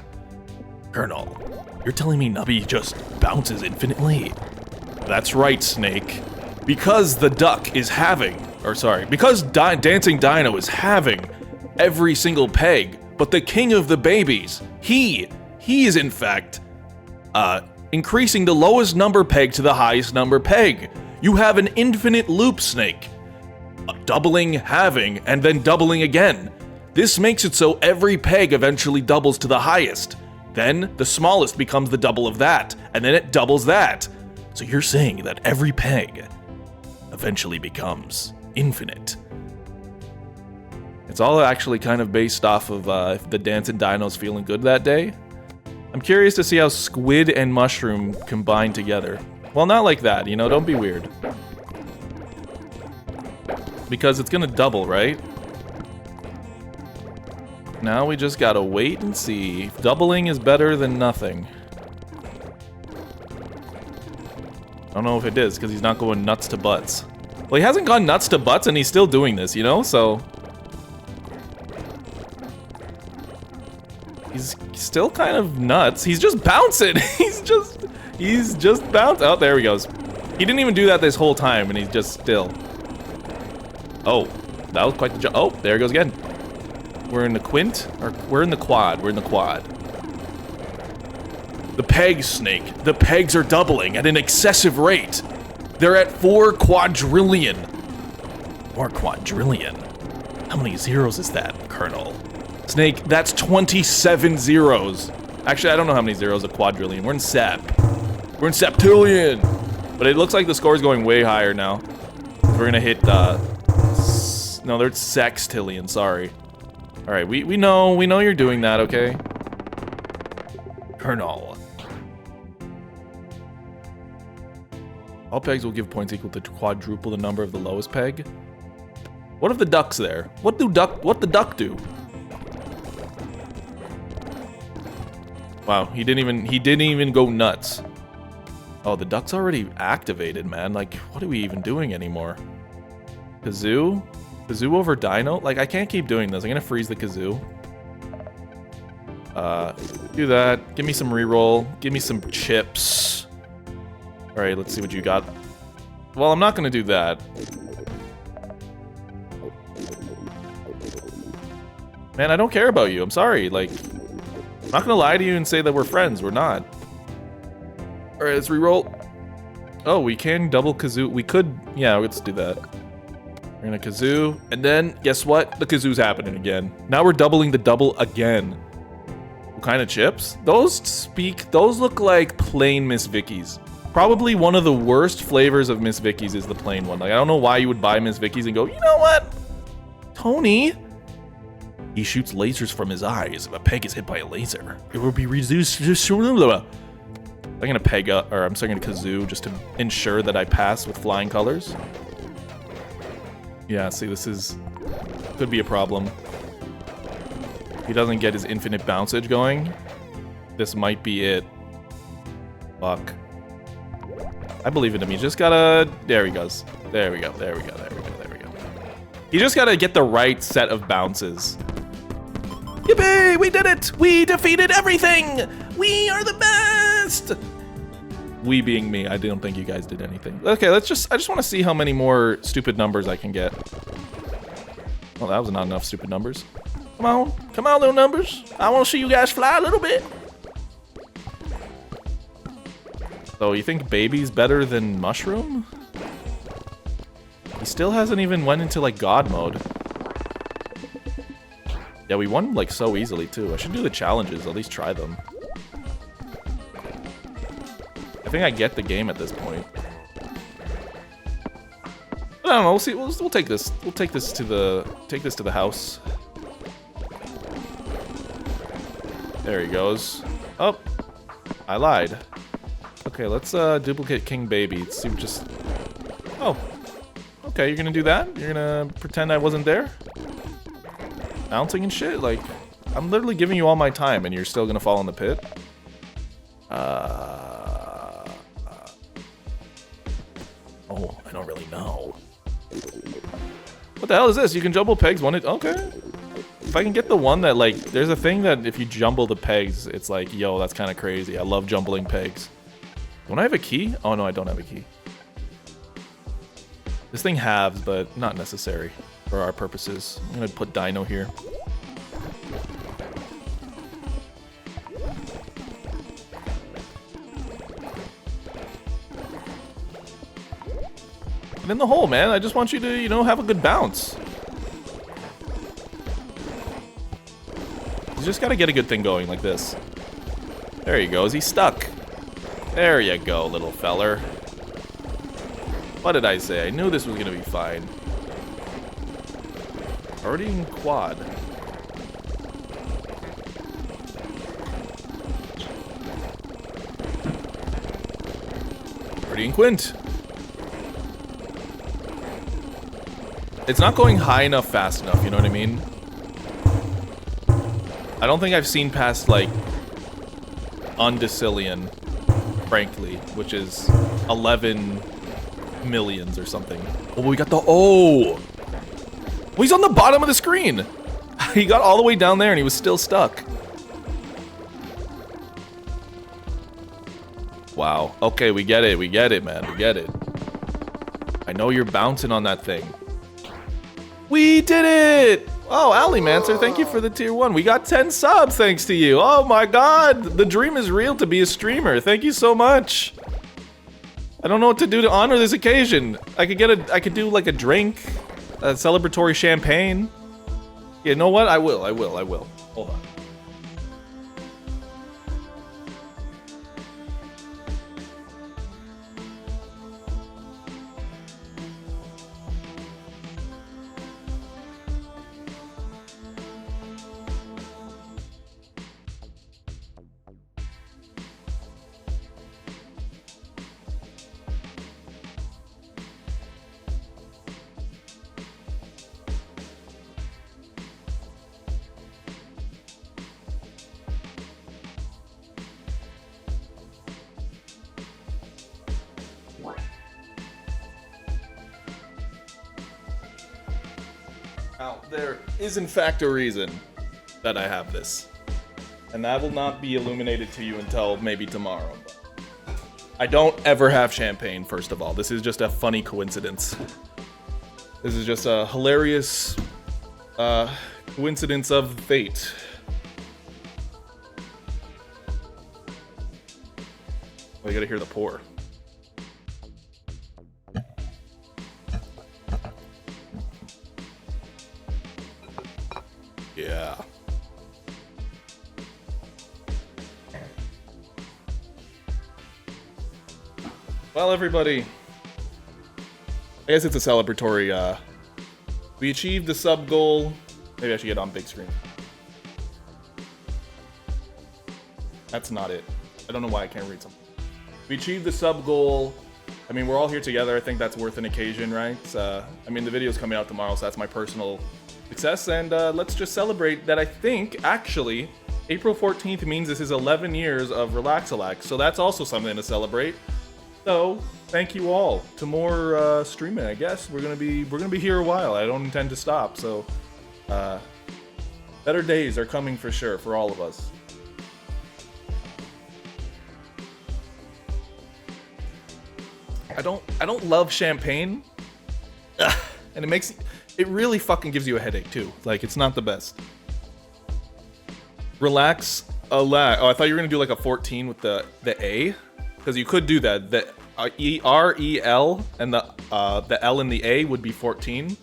Colonel, you're telling me Nubby just bounces infinitely? That's right, Snake. Because the duck is having, because Dancing Dino is having every single peg, but the king of the babies, he is in fact, increasing the lowest number peg to the highest number peg. You have an infinite loop, Snake. Doubling, halving, and then doubling again. This makes it so every peg eventually doubles to the highest. Then the smallest becomes the double of that, and then it doubles that. So you're saying that every peg eventually becomes infinite. It's all actually kind of based off of if the Dancing Dino's feeling good that day. I'm curious to see how squid and mushroom combine together. Well, not like that, you know, don't be weird. Because it's gonna double, right? Now we just gotta wait and see. Doubling is better than nothing. I don't know if it is, because he's not going nuts to butts. Well, he hasn't gone nuts to butts, and he's still doing this, you know? So... he's still kind of nuts. He's just bouncing! He's just bouncing. Oh, there he goes. He didn't even do that this whole time, and he's just still. Oh, that was quite the jump. Oh, there he goes again. We're in the quint? Or we're in the quad. We're in the quad. The pegs, Snake. The pegs are doubling at an excessive rate. They're at 4 quadrillion. 4 quadrillion? How many zeros is that, Colonel? Snake, that's 27 zeros. Actually, I don't know how many zeros a quadrillion. We're in sep. We're in septillion. But it looks like the score is going way higher now. We're gonna hit, no, they're sextillion, sorry. Alright, we know you're doing that, okay? Colonel. All pegs will give points equal to quadruple the number of the lowest peg. What if the duck's there? What the duck do? Wow, he didn't even go nuts. Oh, the duck's already activated, man. Like, what are we even doing anymore? Kazoo? Kazoo over Dino? Like, I can't keep doing this. I'm gonna freeze the Kazoo. Do that. Give me some reroll. Give me some chips. All right, let's see what you got. Well, I'm not gonna do that. Man, I don't care about you. I'm sorry. Like, I'm not gonna lie to you and say that we're friends. We're not. All right, let's reroll. Oh, we can double kazoo. We could, yeah, let's do that. We're gonna kazoo, and then guess what? The kazoo's happening again. Now we're doubling the double again. What kind of chips? Those look like plain Miss Vicky's. Probably one of the worst flavors of Miss Vicky's is the plain one. Like, I don't know why you would buy Miss Vicky's and go, you know what? Tony? He shoots lasers from his eyes. If a peg is hit by a laser, it will be reduced to... I'm gonna peg up, or I'm starting to kazoo just to ensure that I pass with flying colors. Yeah, see, this could be a problem. If he doesn't get his infinite bouncage going, this might be it. Fuck. I believe in him. He just gotta, there he goes. There we go, there we go, there we go, there we go. You just gotta get the right set of bounces. Yippee! We did it! We defeated everything! We are the best! We being me, I don't think you guys did anything. Okay, I just want to see how many more stupid numbers I can get. Well, that was not enough stupid numbers. Come on, little numbers. I want to see you guys fly a little bit. So, you think Baby's better than Mushroom? He still hasn't even went into, like, God mode. Yeah, we won, like, so easily, too. I should do the challenges, at least try them. I think I get the game at this point. I don't know, we'll see, we'll take this. We'll take this to the house. There he goes. Oh, I lied. Okay, let's duplicate King Baby. Let's see, just... Oh. Okay, you're gonna do that? You're gonna pretend I wasn't there? Bouncing and shit? Like, I'm literally giving you all my time and you're still gonna fall in the pit? Oh, I don't really know. What the hell is this? You can jumble pegs okay. If I can get the one that, like, there's a thing that if you jumble the pegs, it's like, yo, that's kind of crazy. I love jumbling pegs. Don't I have a key? Oh, no, I don't have a key. This thing halves, but not necessary for our purposes. I'm gonna put Dino here. Get in the hole, man. I just want you to, you know, have a good bounce. You just gotta get a good thing going like this. There he goes. He's stuck. There you go, little feller. What did I say? I knew this was gonna be fine. Already in quad. Already in quint. It's not going high enough fast enough, you know what I mean? I don't think I've seen past, like, undecillion, frankly, which is 11 millions or something. Oh, we got the... Oh! Well, he's on the bottom of the screen! He got all the way down there and he was still stuck. Wow. Okay, we get it, man. We get it. I know you're bouncing on that thing. We did it! Oh, Alimancer, thank you for the tier 1. We got 10 subs thanks to you. Oh my god, the dream is real to be a streamer. Thank you so much. I don't know what to do to honor this occasion. I could do like a drink, a celebratory champagne. You know what? I will. Hold on. Now, there is in fact a reason that I have this. And that will not be illuminated to you until maybe tomorrow. I don't ever have champagne, first of all. This is just a funny coincidence. This is just a hilarious coincidence of fate. Oh, you gotta hear the pour. Yeah. Well, everybody, I guess it's a celebratory, we achieved the sub goal. Maybe I should get on big screen. That's not it. I don't know why I can't read something. We achieved the sub goal. I mean, we're all here together. I think that's worth an occasion, right? I mean, the video's coming out tomorrow, so that's my personal success. And let's just celebrate that. I think, actually, April 14th means this is 11 years of RelaxAlax. So that's also something to celebrate. So, thank you all. To more streaming, I guess. We're gonna be here a while. I don't intend to stop. So, better days are coming for sure for all of us. I don't love champagne, and it really fucking gives you a headache too. Like, it's not the best. Relax, alax. Oh, I thought you were gonna do like a 14 with the A. Because you could do that. The R-E-L and the L and the A would be 14.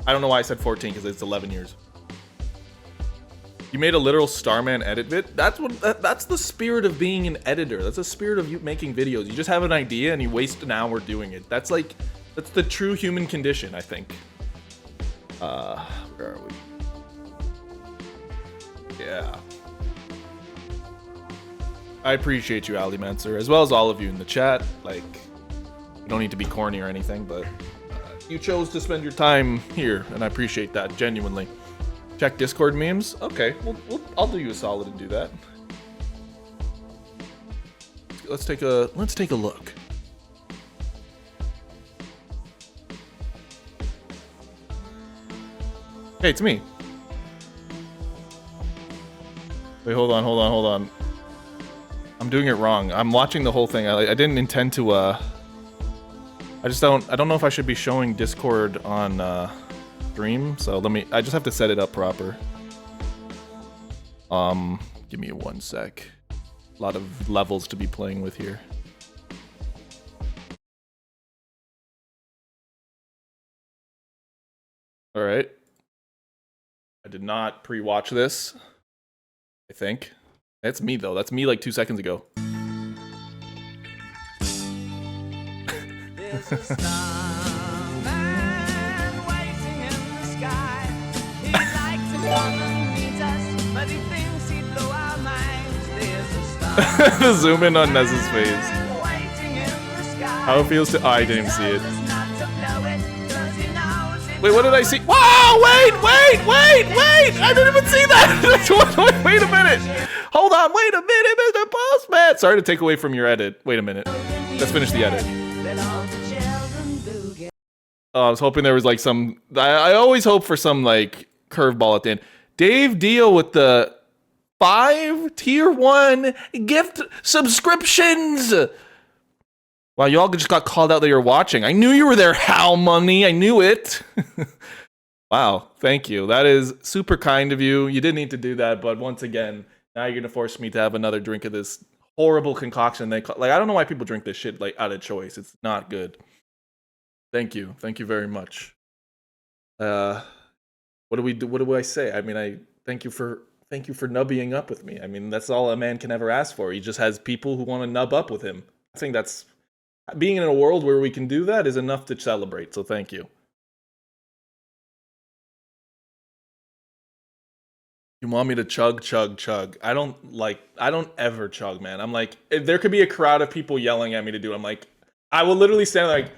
I don't know why I said 14 because it's 11 years. You made a literal Starman edit vid. That's the spirit of being an editor. That's the spirit of you making videos. You just have an idea and you waste an hour doing it. That's the true human condition, I think. Where are we? Yeah. I appreciate you, Ali Mansour, as well as all of you in the chat. Like, you don't need to be corny or anything, but you chose to spend your time here, and I appreciate that, genuinely. Check Discord memes? Okay, I'll do you a solid and do that. Let's take a look. Hey, it's me. Wait, hold on. I'm doing it wrong. I'm watching the whole thing. I didn't intend to, I don't know if I should be showing Discord on, stream, so I just have to set it up proper. Give me 1 sec. A lot of levels to be playing with here. Alright. I did not pre-watch this, I think. That's me, though. That's me like 2 seconds ago. There's a starman waiting in the sky. He'd like to come and meet us, but he thinks he'd blow our minds. There's a starman zoom in on Nez's face. How it feels to... Oh, I didn't even see it. Wait, what did I see? Whoa! Wait! I didn't even see that! Wait a minute! Hold on, wait a minute, Mr. Postman! Sorry to take away from your edit. Wait a minute. Let's finish the edit. Oh, I was hoping there was like some... I always hope for some like curveball at the end. Dave Deal with the 5 tier 1 gift subscriptions! Wow, you all just got called out that you're watching. I knew you were there, Hal Money. I knew it. Wow, thank you. That is super kind of you. You didn't need to do that, but once again, now you're gonna force me to have another drink of this horrible concoction. Like, I don't know why people drink this shit like out of choice. It's not good. Thank you very much. What do we do? What do I say? I mean, I thank you for nubbying up with me. I mean, that's all a man can ever ask for. He just has people who want to nub up with him. I think that's being in a world where we can do that is enough to celebrate. So thank you. You want me to chug? I don't ever chug, man. I'm like, if there could be a crowd of people yelling at me to do it, I'm like, I will literally stand like,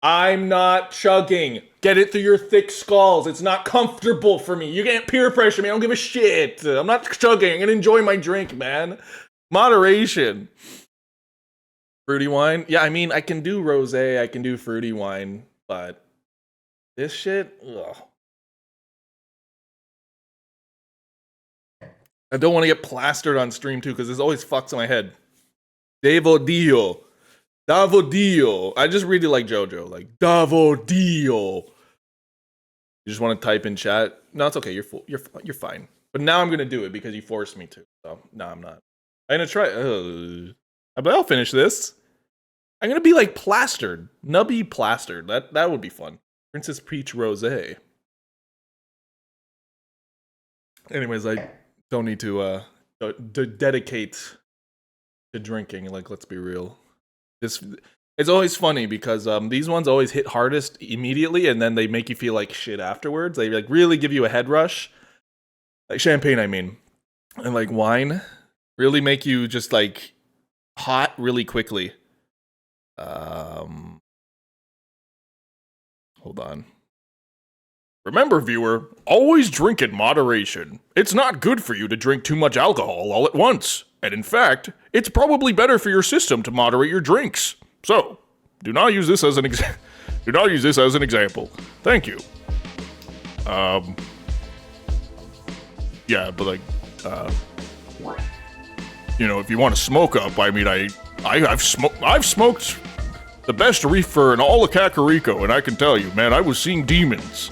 I'm not chugging. Get it through your thick skulls. It's not comfortable for me. You can't peer pressure me. I don't give a shit. I'm not chugging. I'm gonna enjoy my drink, man. Moderation. Fruity wine? Yeah, I mean, I can do rosé, I can do fruity wine, but this shit, ugh. I don't want to get plastered on stream too, because this always fucks in my head. Davodio. Davodio. I just really like JoJo. Like, Davodio. You just want to type in chat? No, it's okay. You're fine. But now I'm going to do it because you forced me to. So, no, I'm not. I'm going to try. But I'll finish this. I'm going to be like plastered. Nubby plastered. That would be fun. Princess Peach Rosé. Anyways, I don't need to dedicate to drinking. Like, let's be real. It's always funny because these ones always hit hardest immediately, and then they make you feel like shit afterwards. They like really give you a head rush. Like champagne, I mean. And like wine really make you just like hot really quickly. Hold on. Remember, viewer, always drink in moderation. It's not good for you to drink too much alcohol all at once. And in fact, it's probably better for your system to moderate your drinks. So, do not use this as an example. Thank you. Yeah, but like, you know, if you want to smoke up, I mean, I've smoked the best reefer in all of Kakariko, and I can tell you, man, I was seeing demons.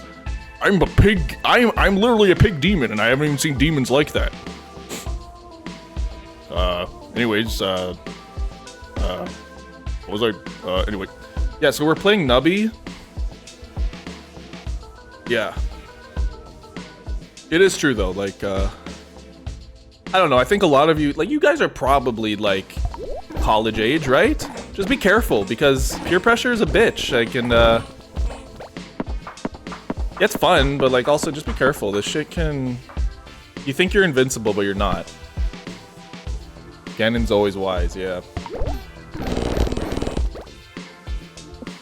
I'm literally a pig demon, and I haven't even seen demons like that. Anyways, what was I, anyway. Yeah, so we're playing Nubby. Yeah. It is true, though, like, I don't know, I think a lot of you, like, you guys are probably, like, college age, right? Just be careful, because peer pressure is a bitch, like, and, it's fun, but, like, also just be careful. This shit can, you think you're invincible, but you're not. Ganon's always wise, yeah.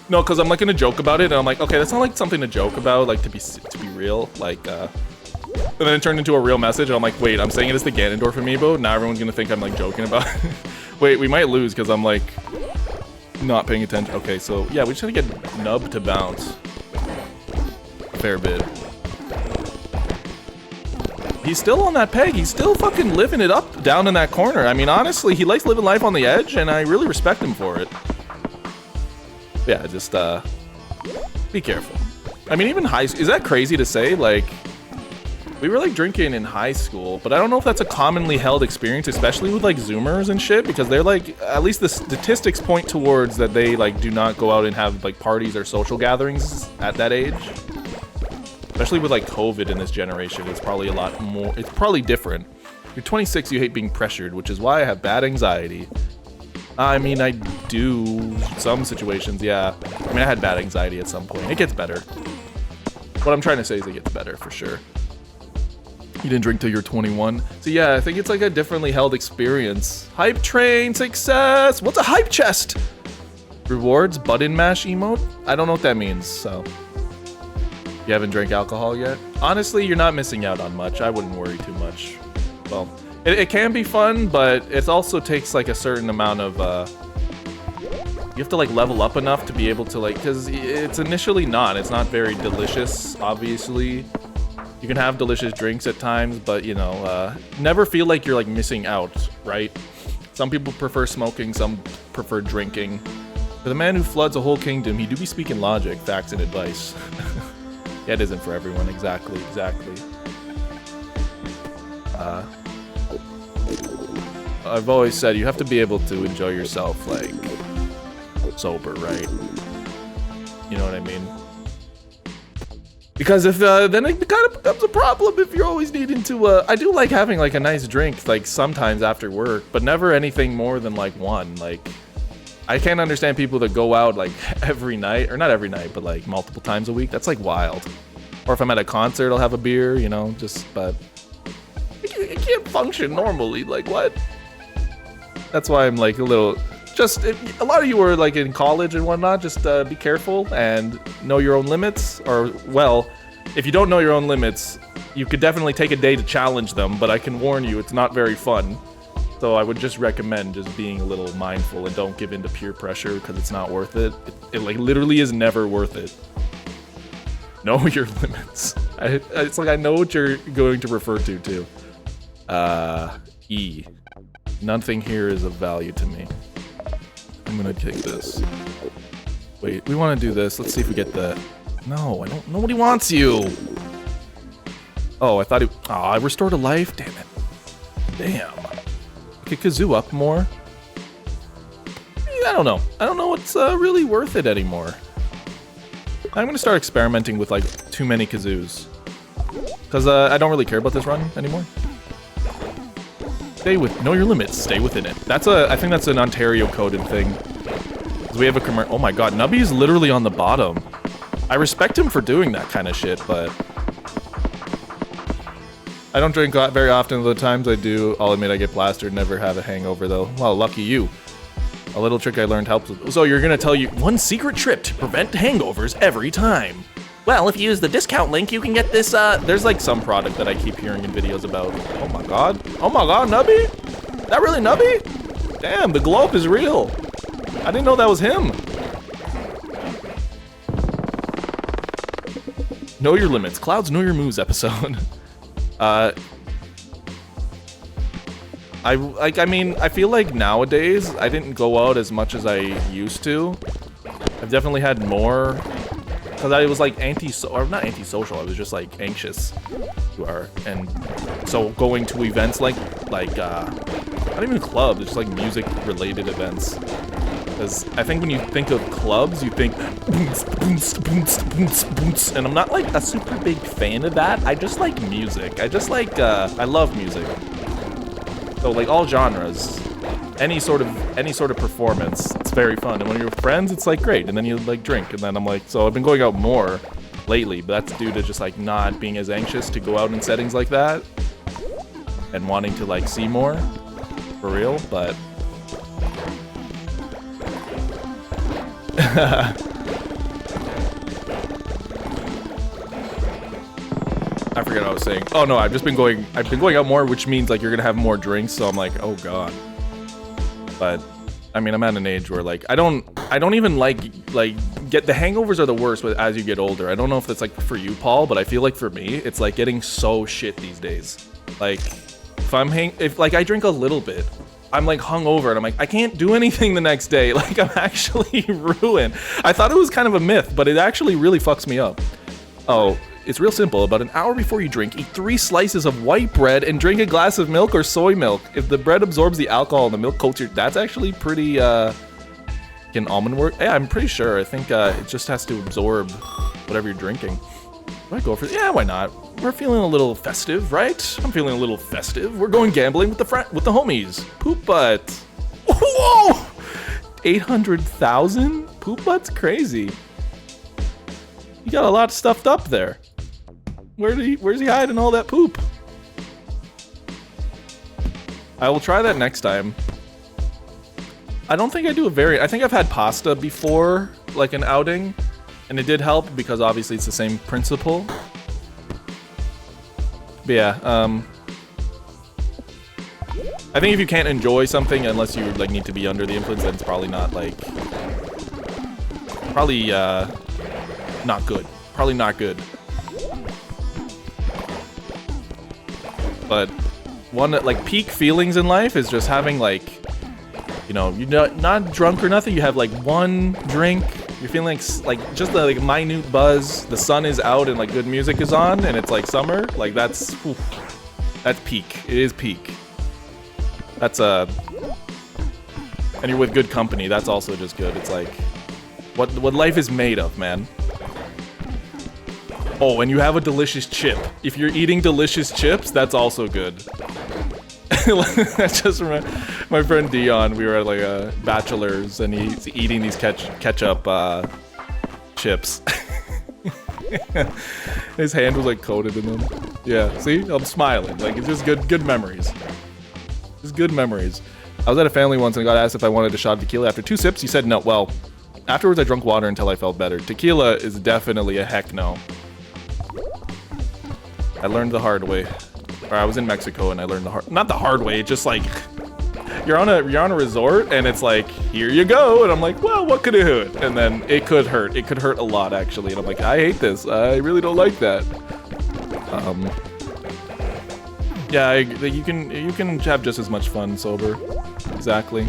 No, because I'm like gonna joke about it, and I'm like, okay, that's not like something to joke about, like to be real, like, and then it turned into a real message, and I'm like, wait, I'm saying it as the Ganondorf amiibo? Now everyone's gonna think I'm like joking about it. Wait, we might lose because I'm like not paying attention. Okay, so yeah, we just gotta get Nub to bounce a fair bit. He's still on that peg. He's still fucking living it up down in that corner. I mean, honestly, he likes living life on the edge, and I really respect him for it. Yeah, just, be careful. I mean, even is that crazy to say? Like, we were, like, drinking in high school, but I don't know if that's a commonly held experience, especially with, like, Zoomers and shit, because they're, like, at least the statistics point towards that they, like, do not go out and have, like, parties or social gatherings at that age. Especially with like COVID in this generation, it's probably a lot more, it's probably different. You're 26, you hate being pressured, which is why I have bad anxiety. I mean, I do some situations, yeah. I mean, I had bad anxiety at some point. It gets better. What I'm trying to say is it gets better, for sure. You didn't drink till you're 21. So yeah, I think it's like a differently held experience. Hype train success! What's a hype chest? Rewards, button mash emote? I don't know what that means, so. You haven't drank alcohol yet? Honestly, you're not missing out on much. I wouldn't worry too much. Well, it can be fun, but it also takes like a certain amount of, you have to like level up enough to be able to like, because it's initially it's not very delicious, obviously. You can have delicious drinks at times, but you know, never feel like you're like missing out, right? Some people prefer smoking, some prefer drinking. For the man who floods a whole kingdom, he do be speaking logic, facts, and advice. Yeah, it isn't for everyone, exactly. I've always said you have to be able to enjoy yourself, like, sober, right? You know what I mean? Because if, then it kind of becomes a problem if you're always needing to, I do like having, like, a nice drink, like, sometimes after work, but never anything more than, like, one, like... I can't understand people that go out like every night, or not every night, but like multiple times a week. That's like wild. Or if I'm at a concert, I'll have a beer, you know, but I can't function normally. Like what? That's why I'm like a little, a lot of you are like in college and whatnot, just be careful and know your own limits. Or well, if you don't know your own limits, you could definitely take a day to challenge them, but I can warn you, it's not very fun. So I would just recommend just being a little mindful and don't give in to peer pressure because it's not worth it. It like literally is never worth it. Know your limits. It's like I know what you're going to refer to too. E. Nothing here is of value to me. I'm gonna take this. Wait, we want to do this. Let's see if we get the... No, I don't... Nobody wants you! Oh, I thought it... Oh, I restored a life? Damn it. Damn. Could Kazoo up more? I don't know. I don't know what's really worth it anymore. I'm gonna start experimenting with, like, too many Kazoos. Because I don't really care about this run anymore. Know your limits. Stay within it. That's I think that's an Ontario coded thing. We have a commercial. Oh my god, Nubby's literally on the bottom. I respect him for doing that kind of shit, but I don't drink very often. The times I do, I'll admit I get plastered. Never have a hangover though. Well, lucky you. A little trick I learned helps. So you're gonna tell you one secret trick to prevent hangovers every time. Well, if you use the discount link, you can get this. There's like some product that I keep hearing in videos about. Oh my god. Oh my god, Nubby? Is that really Nubby? Damn, the glow up is real. I didn't know that was him. Know your limits. Clouds know your moves episode. I mean, I feel like nowadays I didn't go out as much as I used to. I've definitely had more, because I was like not antisocial. I was just like anxious. And so going to events like not even clubs, it's just like music related events. Because I think when you think of clubs, you think boons, boons, boons, boons, boons, and I'm not like a super big fan of that. I just like music. I just like I love music. So like all genres, any sort of performance, it's very fun. And when you're with friends, it's like great. And then you like drink, and then I'm like, so I've been going out more lately, but that's due to just like not being as anxious to go out in settings like that and wanting to like see more for real. But I forget what I was saying. Oh no, I've been going out more, which means like you're gonna have more drinks, so I'm like, oh god. But I mean, I'm at an age where like I don't even like get the hangovers are the worst as you get older. I don't know if that's like for you, Paul, but I feel like for me, it's like getting so shit these days. Like if like I drink a little bit, I'm like hungover and I'm like, I can't do anything the next day. Like I'm actually ruined. I thought it was kind of a myth, but it actually really fucks me up. Oh, it's real simple. About an hour before you drink, eat 3 slices of white bread and drink a glass of milk or soy milk. If the bread absorbs the alcohol and the milk coats your, that's actually pretty, can almond work? Yeah, I'm pretty sure. I think it just has to absorb whatever you're drinking. Do I go for it? Yeah, why not? We're feeling a little festive, right? I'm feeling a little festive. We're going gambling with the homies. Poop butt. Whoa! 800,000? Poop butt's crazy. You got a lot stuffed up there. Where's he hiding all that poop? I will try that next time. I don't think I do I think I've had pasta before, like an outing, and it did help because obviously it's the same principle. But yeah, I think if you can't enjoy something unless you like need to be under the influence, then it's probably not like, not good. Probably not good. But one like peak feelings in life is just having like, you know, you're not drunk or nothing. You have like one drink. You're feeling like just the like minute buzz. The sun is out and like good music is on, and it's like summer. Like that's peak. It is peak. That's and you're with good company. That's also just good. It's like what life is made of, man. Oh, and you have a delicious chip. If you're eating delicious chips, that's also good. That's just my friend Dion. We were at like a bachelor's, and he's eating these ketchup chips. His hand was like coated in them. Yeah, see, I'm smiling. Like it's just good memories. Just good memories. I was at a family once and got asked if I wanted a shot of tequila. After 2 sips, he said no. Well, afterwards I drank water until I felt better. Tequila is definitely a heck no. I learned the hard way. Or I was in Mexico and I learned not the hard way, just like you're on a resort and it's like, here you go, and I'm like, well, what could it hurt? And then it could hurt. It could hurt a lot actually. And I'm like, I hate this. I really don't like that. Yeah, you can have just as much fun sober. Exactly.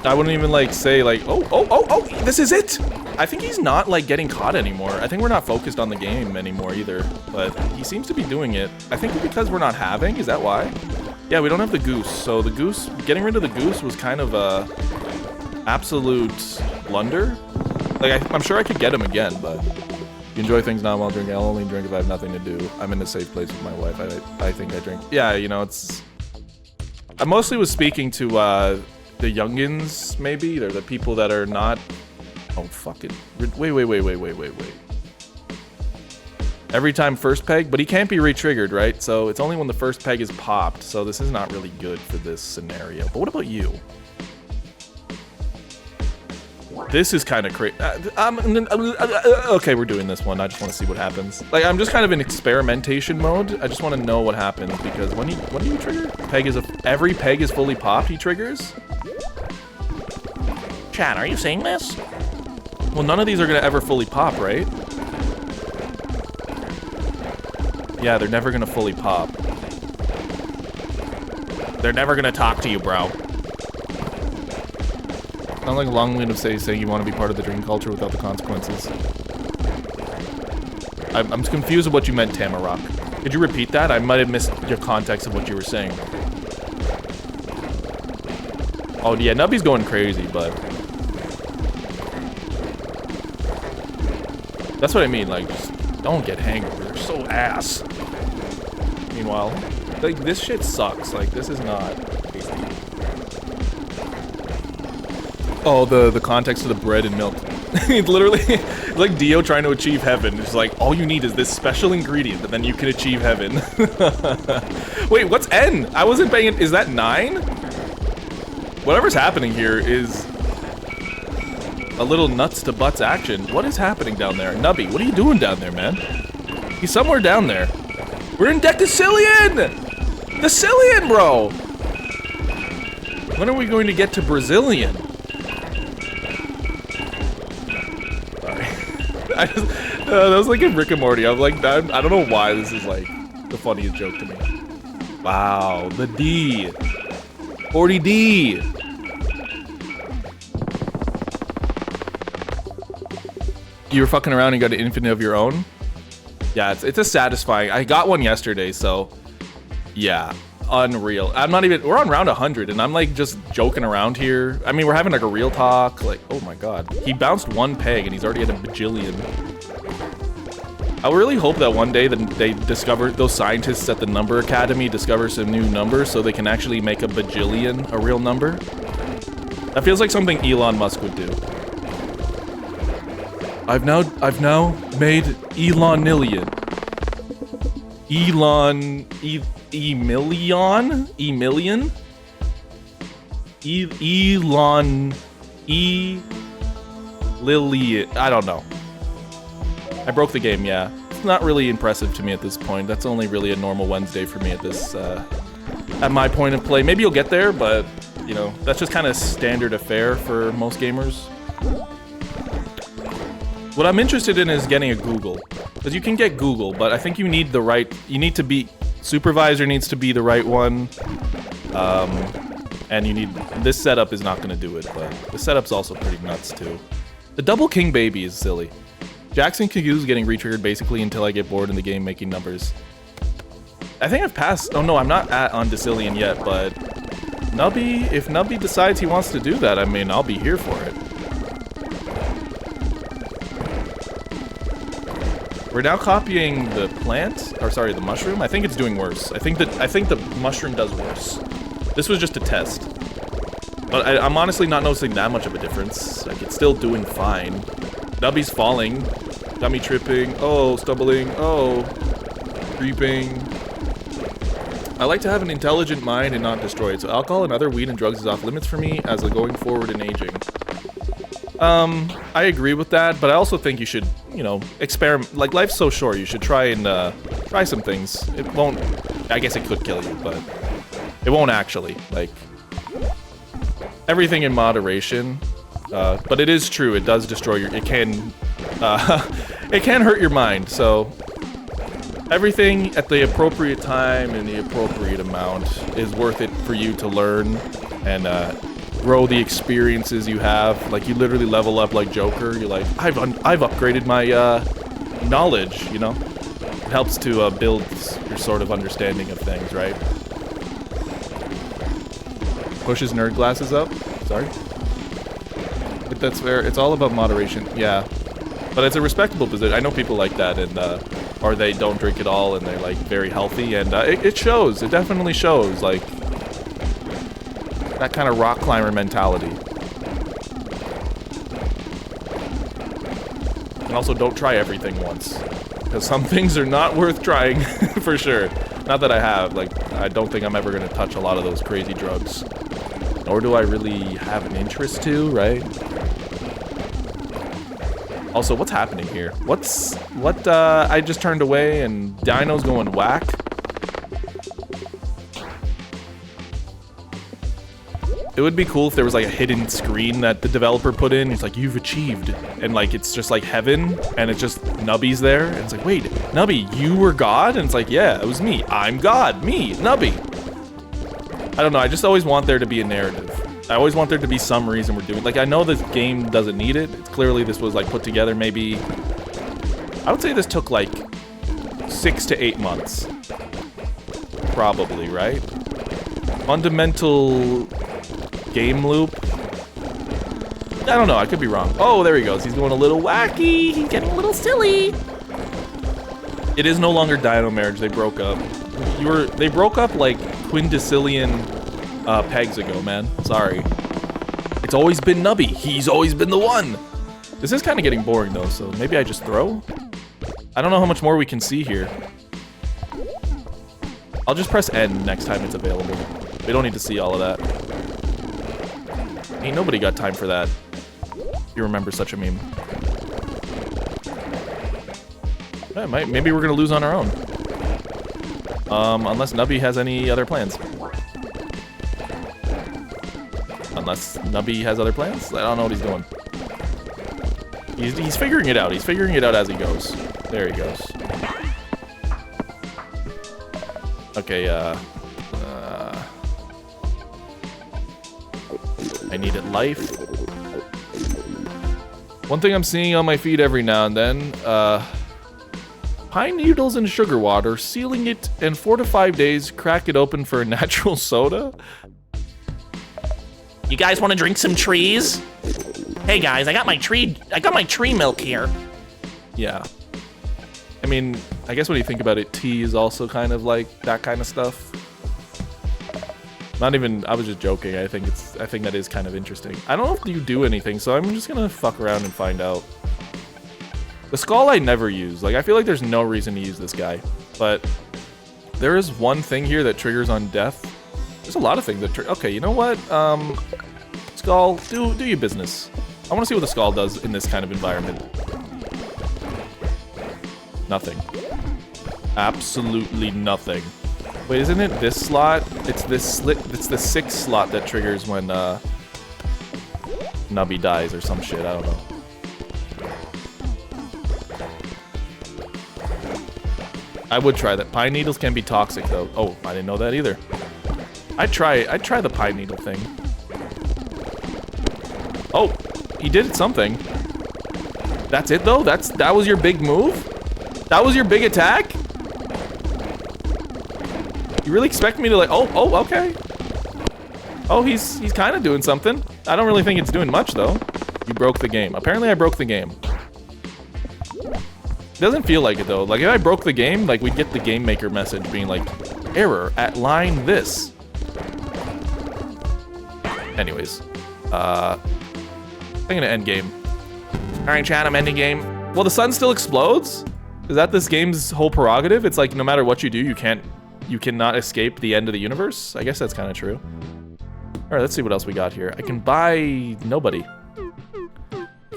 I wouldn't even like say like, oh, this is it. I think he's not like getting caught anymore. I think we're not focused on the game anymore either, but he seems to be doing it. I think because we're not having, is that why? Yeah, we don't have the goose. So the goose, getting rid of the goose was kind of a absolute blunder. Like I'm sure I could get him again, but you enjoy things not while drinking. I'll only drink if I have nothing to do. I'm in a safe place with my wife. I think I drink. Yeah, you know, it's. I mostly was speaking to the youngins, maybe. They're the people that are not. Oh fuck it. Wait. Every time first peg, but he can't be re-triggered, right? So it's only when the first peg is popped. So this is not really good for this scenario. But what about you? This is kind of crazy. Okay, we're doing this one. I just want to see what happens. Like, I'm just kind of in experimentation mode. I just want to know what happens because when do you trigger? Every peg is fully popped. He triggers. Chat, are you saying this? Well, none of these are gonna ever fully pop, right? Yeah, they're never gonna fully pop. They're never gonna talk to you, bro. Sounds like a long way of saying you want to be part of the dream culture without the consequences. I'm confused with what you meant, Tamarok. Could you repeat that? I might have missed your context of what you were saying. Oh yeah, Nubby's going crazy, but that's what I mean. Like, just don't get hangover. You're so ass. Meanwhile, like this shit sucks. Like this is not. Oh, the context of the bread and milk. It's literally it's like Dio trying to achieve heaven. It's like, all you need is this special ingredient, and then you can achieve heaven. Wait, what's N? I wasn't paying it. Is that 9? Whatever's happening here is a little nuts to butts action. What is happening down there? Nubby, what are you doing down there, man? He's somewhere down there. We're in Decacillion! Decillion, bro! When are we going to get to Brazilian? That was like in Rick and Morty. I'm like, I don't know why this is like the funniest joke to me. Wow, the D. 40D. You were fucking around and got an infinite of your own? Yeah, it's a satisfying. I got one yesterday, so yeah, unreal. We're on round 100 and I'm like just joking around here. I mean, we're having like a real talk. Like, oh my god. He bounced one peg and he's already at a bajillion. I really hope that one day that they discover, those scientists at the Number Academy discover some new number so they can actually make a bajillion a real number. That feels like something Elon Musk would do. I've now made Elonillion. Elon Lillian. I don't know. I broke the game, yeah. It's not really impressive to me at this point. That's only really a normal Wednesday for me at this, at my point of play. Maybe you'll get there, but, you know, that's just kind of standard affair for most gamers. What I'm interested in is getting a Google. Because you can get Google, but I think you need the right, supervisor needs to be the right one. And this setup is not going to do it, but the setup's also pretty nuts too. The double king baby is silly. Jackson Kagu's getting re-triggered basically until I get bored in the game making numbers. I think I've passed, oh no, I'm not on Decillion yet, but Nubby, if Nubby decides he wants to do that, I mean, I'll be here for it. We're now copying the plant, or sorry, the mushroom. I think it's doing worse. I think the mushroom does worse. This was just a test. But I'm honestly not noticing that much of a difference. Like, it's still doing fine. Nubby's falling. Got me tripping. Oh, stumbling. Oh, creeping. I like to have an intelligent mind and not destroy it. So alcohol and other weed and drugs is off limits for me as a going forward in aging. I agree with that, but I also think you should, you know, experiment. Like, life's so short, you should try and, try some things. It won't, I guess it could kill you, but it won't actually. Like, everything in moderation. But it is true, it does destroy your, it can it can hurt your mind, so everything at the appropriate time and the appropriate amount is worth it for you to learn and grow the experiences you have. Like, you literally level up like Joker. You're like, I've upgraded my knowledge, you know? It helps to build your sort of understanding of things, right? Pushes nerd glasses up. Sorry. But that's fair. It's all about moderation. Yeah. But it's a respectable position. I know people like that, and or they don't drink at all, and they're like very healthy, and it shows. It definitely shows, like that kind of rock climber mentality. And also, don't try everything once, because some things are not worth trying for sure. Not that I have. Like, I don't think I'm ever gonna touch a lot of those crazy drugs. Nor do I really have an interest to, right? Also, what's happening here? I just turned away and Dino's going whack. It would be cool if there was like a hidden screen that the developer put in. It's like, you've achieved. And like, it's just like heaven, and it's just Nubby's there. And it's like, wait, Nubby, you were God? And it's like, yeah, it was me. I'm God. Me, Nubby. I don't know, I just always want there to be a narrative. I always want there to be some reason we're doing. Like, I know this game doesn't need it. It's clearly this was like put together maybe, I would say this took like 6 to 8 months. Probably, right? Fundamental game loop. I don't know, I could be wrong. Oh, there he goes. He's going a little wacky. He's getting a little silly. It is no longer Dino Marriage. They broke up. They broke up like quindecillion pegs ago, man. Sorry. It's always been Nubby. He's always been the one. This is kind of getting boring though, so maybe I just throw? I don't know how much more we can see here. I'll just press N next time it's available. We don't need to see all of that. Ain't nobody got time for that. You remember such a meme. Yeah, maybe we're gonna lose on our own. Unless Nubby has any other plans. Unless Nubby has other plans? I don't know what he's doing. He's figuring it out. He's figuring it out as he goes. There he goes. Okay, I needed life. One thing I'm seeing on my feed every now and then, pine needles and sugar water, sealing it, and 4 to 5 days, crack it open for a natural soda. You guys want to drink some trees? Hey guys, I got my tree milk here. Yeah. I mean, I guess when you think about it, tea is also kind of like that kind of stuff. Not even, I was just joking. I think that is kind of interesting. I don't know if you do anything, so I'm just gonna fuck around and find out. The skull I never use. Like, I feel like there's no reason to use this guy. But there is one thing here that triggers on death. There's a lot of things that okay, you know what? Skull, do your business. I want to see what the skull does in this kind of environment. Nothing. Absolutely nothing. Wait, isn't it this slot? It's this it's the 6th slot that triggers when Nubby dies or some shit. I don't know. I would try that. Pine needles can be toxic though. Oh, I didn't know that either. I'd try the pine needle thing. Oh, he did something. That's it though? That was your big move? That was your big attack? You really expect me to like, oh, okay. Oh, he's kind of doing something. I don't really think it's doing much though. You broke the game. Apparently I broke the game. It doesn't feel like it though. Like if I broke the game, like we'd get the game maker message being like, error at line this. Anyways, I'm gonna end game. All right, chat, I'm ending game. Well, the sun still explodes? Is that this game's whole prerogative? It's like no matter what you do, you cannot escape the end of the universe? I guess that's kind of true. All right, let's see what else we got here. I can buy nobody.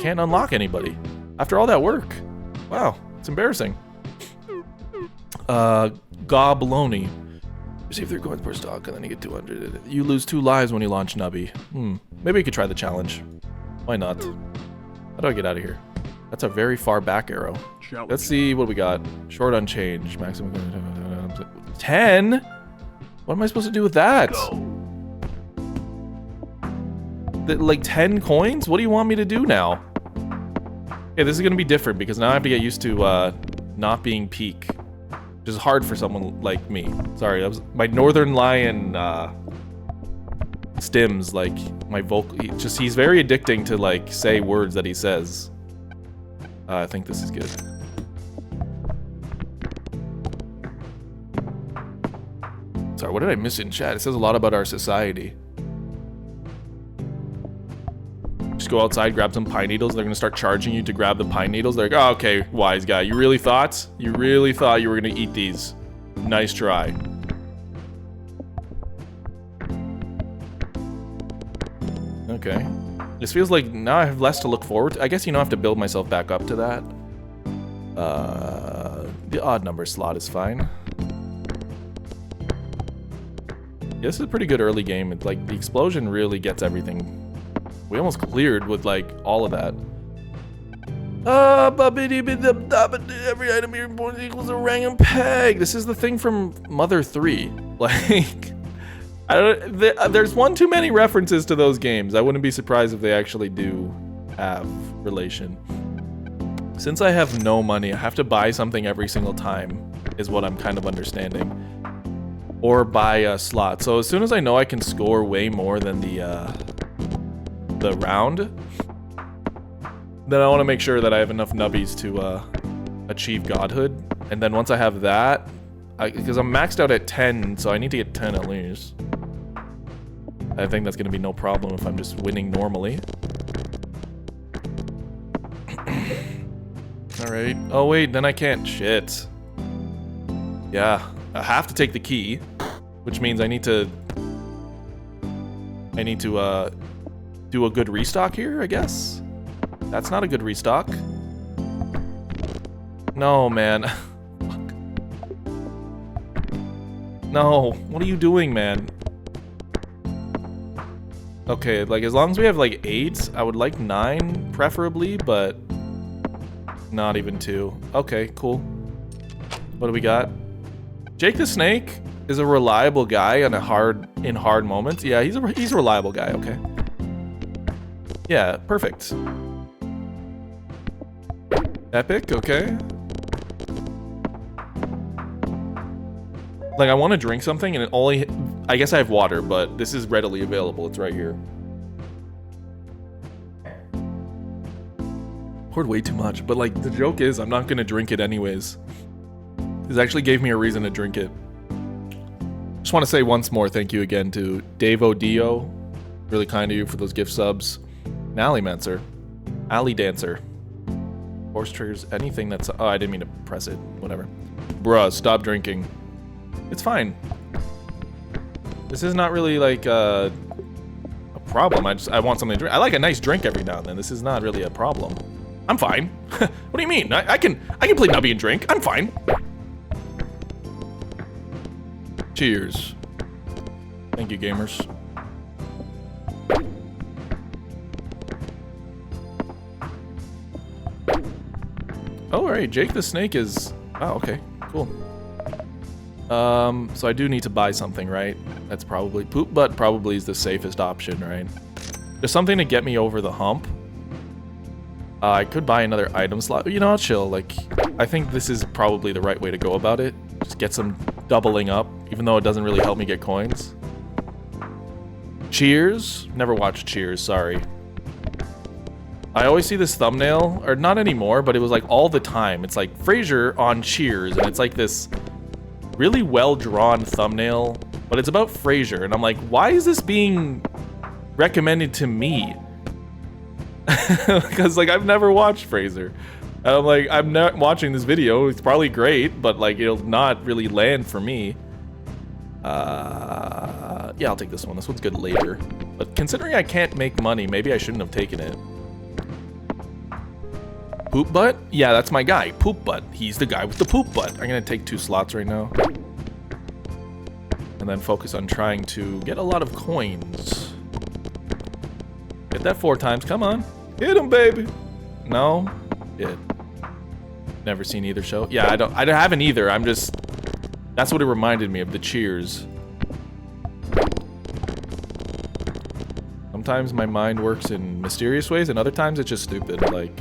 Can't unlock anybody. After all that work. Wow, it's embarrassing. Gobloni. Receive 3 coins per stock and then you get 200. You lose 2 lives when you launch Nubby. Maybe we could try the challenge. Why not? How do I get out of here? That's a very far back arrow. Let's see what we got. Short on change. Maximum 10? What am I supposed to do with that? Like 10 coins? What do you want me to do now? Okay, this is gonna be different because now I have to get used to not being peak. Which is hard for someone like me. Sorry, that was my Northern Lion stims, like my vocal. He's very addicting to like say words that he says. I think this is good. Sorry, what did I miss in chat? It says a lot about our society. Just go outside, grab some pine needles. They're gonna start charging you to grab the pine needles. They're like, oh, okay, wise guy. You really thought you were gonna eat these? Nice try. Okay. This feels like now I have less to look forward to. I guess you don't have to build myself back up to that. The odd number slot is fine. Yeah, this is a pretty good early game. It's like the explosion really gets everything. We almost cleared with like all of that. Every item here important equals a random peg. This is the thing from Mother 3. Like, there's one too many references to those games. I wouldn't be surprised if they actually do have relation. Since I have no money, I have to buy something every single time, is what I'm kind of understanding. Or buy a slot. So as soon as I know I can score way more than the round, then I want to make sure that I have enough nubbies to achieve godhood. And then once I have that, because I'm maxed out at 10, so I need to get 10 at least. I think that's going to be no problem if I'm just winning normally. Alright. Oh wait, then I can't. Shit. Yeah, I have to take the key, which means I need to do a good restock here, I guess? That's not a good restock. No, man. Fuck. No, what are you doing, man? Okay, like, as long as we have, like, 8, I would like 9, preferably, but not even 2. Okay, cool. What do we got? Jake the Snake is a reliable guy in hard moments. Yeah, he's a reliable guy, okay. Yeah, perfect. Epic, okay. Like, I want to drink something, and it only... I guess I have water, but this is readily available. It's right here. Poured way too much, but, like, the joke is I'm not going to drink it anyways. This actually gave me a reason to drink it. Just want to say once more thank you again to Dave Odio. Really kind of you for those gift subs. Alley Mancer. Alley Dancer. Horse triggers, anything that's... Oh, I didn't mean to press it. Whatever. Bruh, stop drinking. It's fine. This is not really, like, a problem. I want something to drink. I like a nice drink every now and then. This is not really a problem. I'm fine. What do you mean? I can play Nubby and drink. I'm fine. Cheers. Thank you, gamers. Oh, alright, Jake the Snake is... Oh, okay, cool. So I do need to buy something, right? That's probably... Poop Butt probably is the safest option, right? There's something to get me over the hump. I could buy another item slot. You know, I'll chill. Like, I think this is probably the right way to go about it. Just get some doubling up, even though it doesn't really help me get coins. Cheers? Never watched Cheers, sorry. I always see this thumbnail, or not anymore, but it was like all the time. It's like Frasier on Cheers, and it's like this really well-drawn thumbnail, but it's about Frasier, and I'm like, why is this being recommended to me? Because, like, I've never watched Frasier. And I'm like, I'm not watching this video. It's probably great, but, like, it'll not really land for me. Yeah, I'll take this one. This one's good later. But considering I can't make money, maybe I shouldn't have taken it. Poop Butt? Yeah, that's my guy. Poop Butt. He's the guy with the poop butt. I'm gonna take 2 slots right now. And then focus on trying to get a lot of coins. Hit that 4 times. Come on. Hit him, baby. No. It. Never seen either show. Yeah, I haven't either. I'm just. That's what it reminded me of, the Cheers. Sometimes my mind works in mysterious ways, and other times it's just stupid. Like,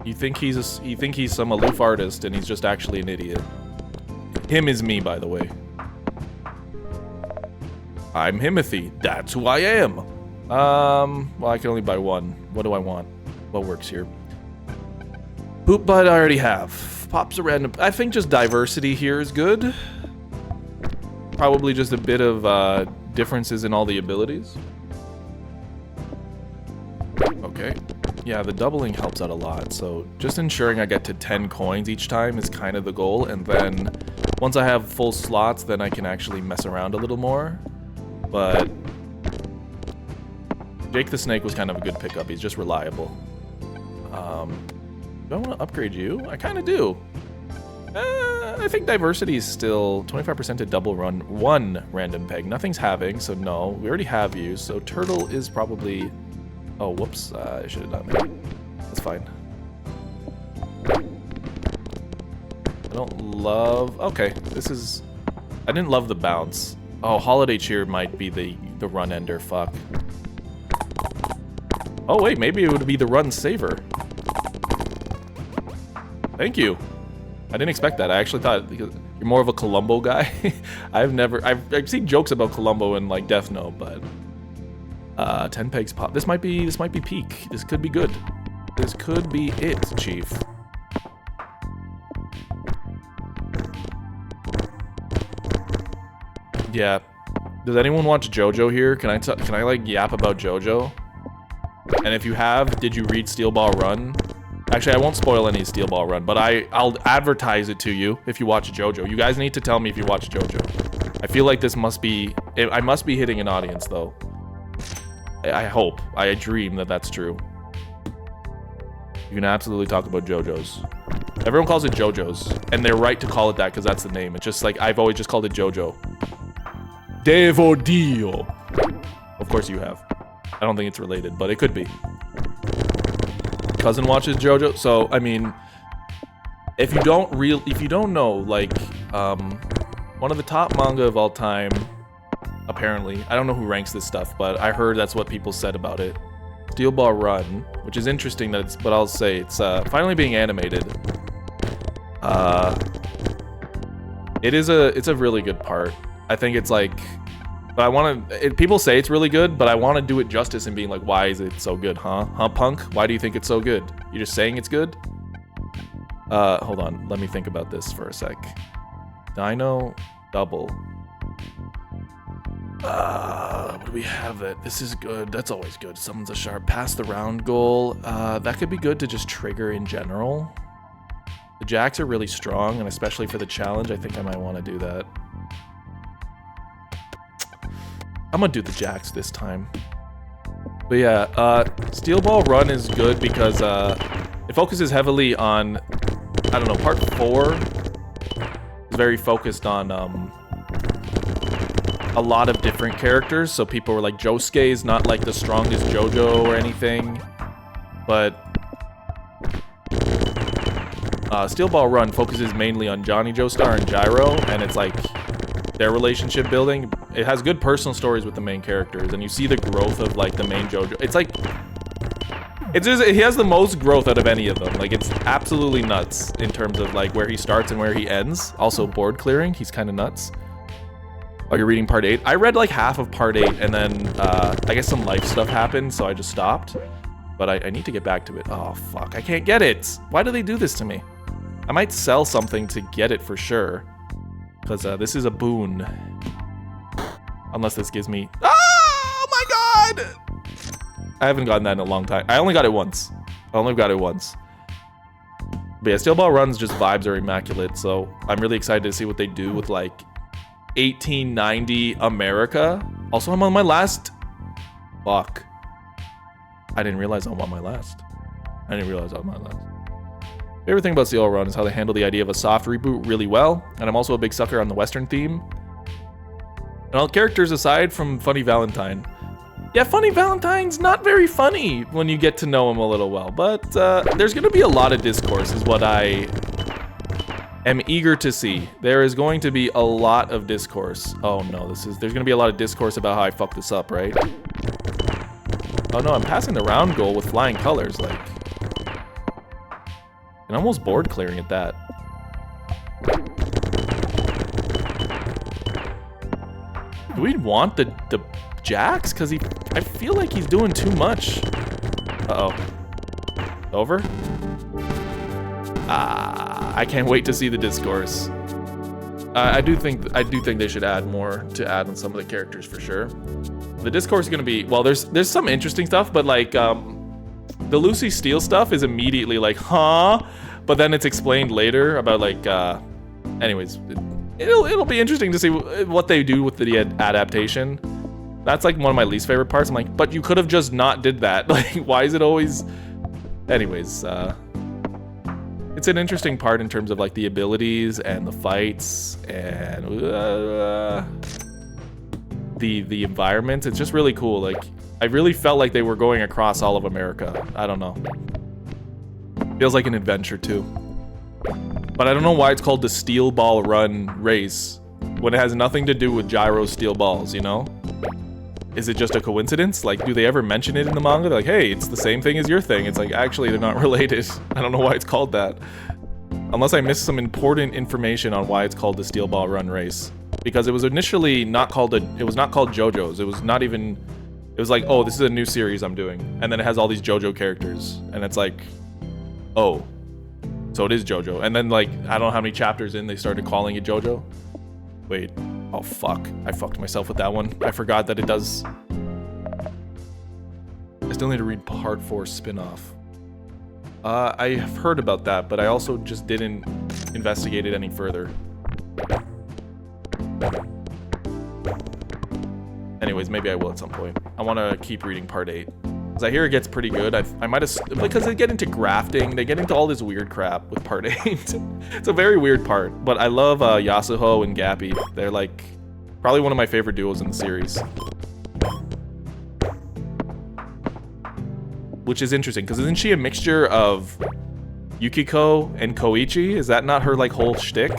you think he's some aloof artist, and he's just actually an idiot. Him is me, by the way. I'm Himothy. That's who I am. Well, I can only buy one. What do I want? What works here? Poop butt I already have. Pops a random. I think just diversity here is good. Probably just a bit of differences in all the abilities. Okay. Yeah, the doubling helps out a lot. So just ensuring I get to 10 coins each time is kind of the goal. And then once I have full slots, then I can actually mess around a little more. But Jake the Snake was kind of a good pickup. He's just reliable. Do I want to upgrade you? I kind of do. I think diversity is still 25% to double run one random peg. Nothing's having, so no. We already have you, so turtle is probably... Oh, whoops. I should have done that. That's fine. I don't love... Okay, this is... I didn't love the bounce. Oh, Holiday Cheer might be the run ender. Fuck. Oh, wait. Maybe it would be the run saver. Thank you. I didn't expect that. I actually thought you're more of a Columbo guy. I've seen jokes about Columbo in like Death Note, but 10 pegs pop. This might be peak. This could be good. This could be it, Chief. Yeah. Does anyone watch JoJo here? Can I like yap about JoJo? And if you have, did you read Steel Ball Run? Actually, I won't spoil any Steel Ball Run, but I'll advertise it to you if you watch JoJo. You guys need to tell me if you watch JoJo. I feel like this must be... I must be hitting an audience, though. I hope. I dream that that's true. You can absolutely talk about JoJo's. Everyone calls it JoJo's, and they're right to call it that because that's the name. It's just like, I've always just called it JoJo. Devo Dio. Of course you have. I don't think it's related, but it could be. Cousin watches JoJo, so I mean, if you don't know, like, one of the top manga of all time, apparently, I don't know who ranks this stuff, but I heard that's what people said about it. Steel Ball Run, which is interesting that it's, but I'll say it's finally being animated. It's a really good part. I think it's like, but people say it's really good, but I want to do it justice and being like, why is it so good, huh? Huh, punk? Why do you think it's so good? You're just saying it's good? Hold on. Let me think about this for a sec. Dino double. What do we have it? This is good. That's always good. Summons a sharp pass the round goal. That could be good to just trigger in general. The jacks are really strong, and especially for the challenge, I think I might want to do that. I'm gonna do the jacks this time. But yeah, Steel Ball Run is good because it focuses heavily on, I don't know, part 4 is very focused on a lot of different characters. So people were like, Josuke is not like the strongest JoJo or anything, but Steel Ball Run focuses mainly on Johnny Joestar and Gyro, and it's like their relationship building. It has good personal stories with the main characters, and you see the growth of like the main JoJo. It's like, he has the most growth out of any of them. Like, it's absolutely nuts in terms of like where he starts and where he ends. Also board clearing, he's kind of nuts. Oh, you're reading part 8? I read like half of part 8, and then I guess some life stuff happened, so I just stopped. But I need to get back to it. Oh fuck, I can't get it. Why do they do this to me? I might sell something to get it for sure, because this is a boon. Unless this gives me... Oh my god! I haven't gotten that in a long time. I only got it once. But yeah, Steel Ball Run's just vibes are immaculate, so I'm really excited to see what they do with like 1890 America. Also, I'm on my last... Fuck. I didn't realize I'm on my last. Favorite thing about Steel Ball Run is how they handle the idea of a soft reboot really well, and I'm also a big sucker on the Western theme. And all characters aside from Funny Valentine, Yeah, Funny Valentine's not very funny when you get to know him a little well, but there's gonna be a lot of discourse is what I am eager to see. There is going to be a lot of discourse. Oh no, there's gonna be a lot of discourse about how I fucked this up, right? Oh no, I'm passing the round goal with flying colors, like. And almost board clearing at that. Do we want the jacks? Cause I feel like he's doing too much. Uh-oh. Over? I can't wait to see the discourse. I do think they should add more to add on some of the characters for sure. The discourse is gonna be, well, there's some interesting stuff, but like the Lucy Steele stuff is immediately like, huh? But then it's explained later about like, anyways, it'll be interesting to see what they do with the adaptation. That's like one of my least favorite parts. I'm like, but you could have just not did that. Like, why is it always? Anyways, it's an interesting part in terms of like the abilities and the fights and the environment. It's just really cool. Like, I really felt like they were going across all of America. I don't know. Feels like an adventure too. But I don't know why it's called the Steel Ball Run Race when it has nothing to do with gyro steel balls, you know? Is it just a coincidence? Like, do they ever mention it in the manga? They're like, hey, it's the same thing as your thing. It's like, actually, they're not related. I don't know why it's called that. Unless I missed some important information on why it's called the Steel Ball Run Race. Because it was initially not called it was not called JoJo's. It was not even, it was like, oh, this is a new series I'm doing. And then it has all these JoJo characters. And it's like, oh, so it is JoJo. And then like, I don't know how many chapters in they started calling it JoJo. Wait. Oh, fuck. I fucked myself with that one. I forgot that it does. I still need to read part 4 spin-off. I have heard about that, but I also just didn't investigate it any further. Anyways, maybe I will at some point. I want to keep reading part 8. Because I hear it gets pretty good. I might have... Because they get into grafting. They get into all this weird crap with part 8. It's a very weird part. But I love Yasuho and Gappy. They're like... Probably one of my favorite duos in the series. Which is interesting. Because isn't she a mixture of Yukiko and Koichi? Is that not her like whole shtick?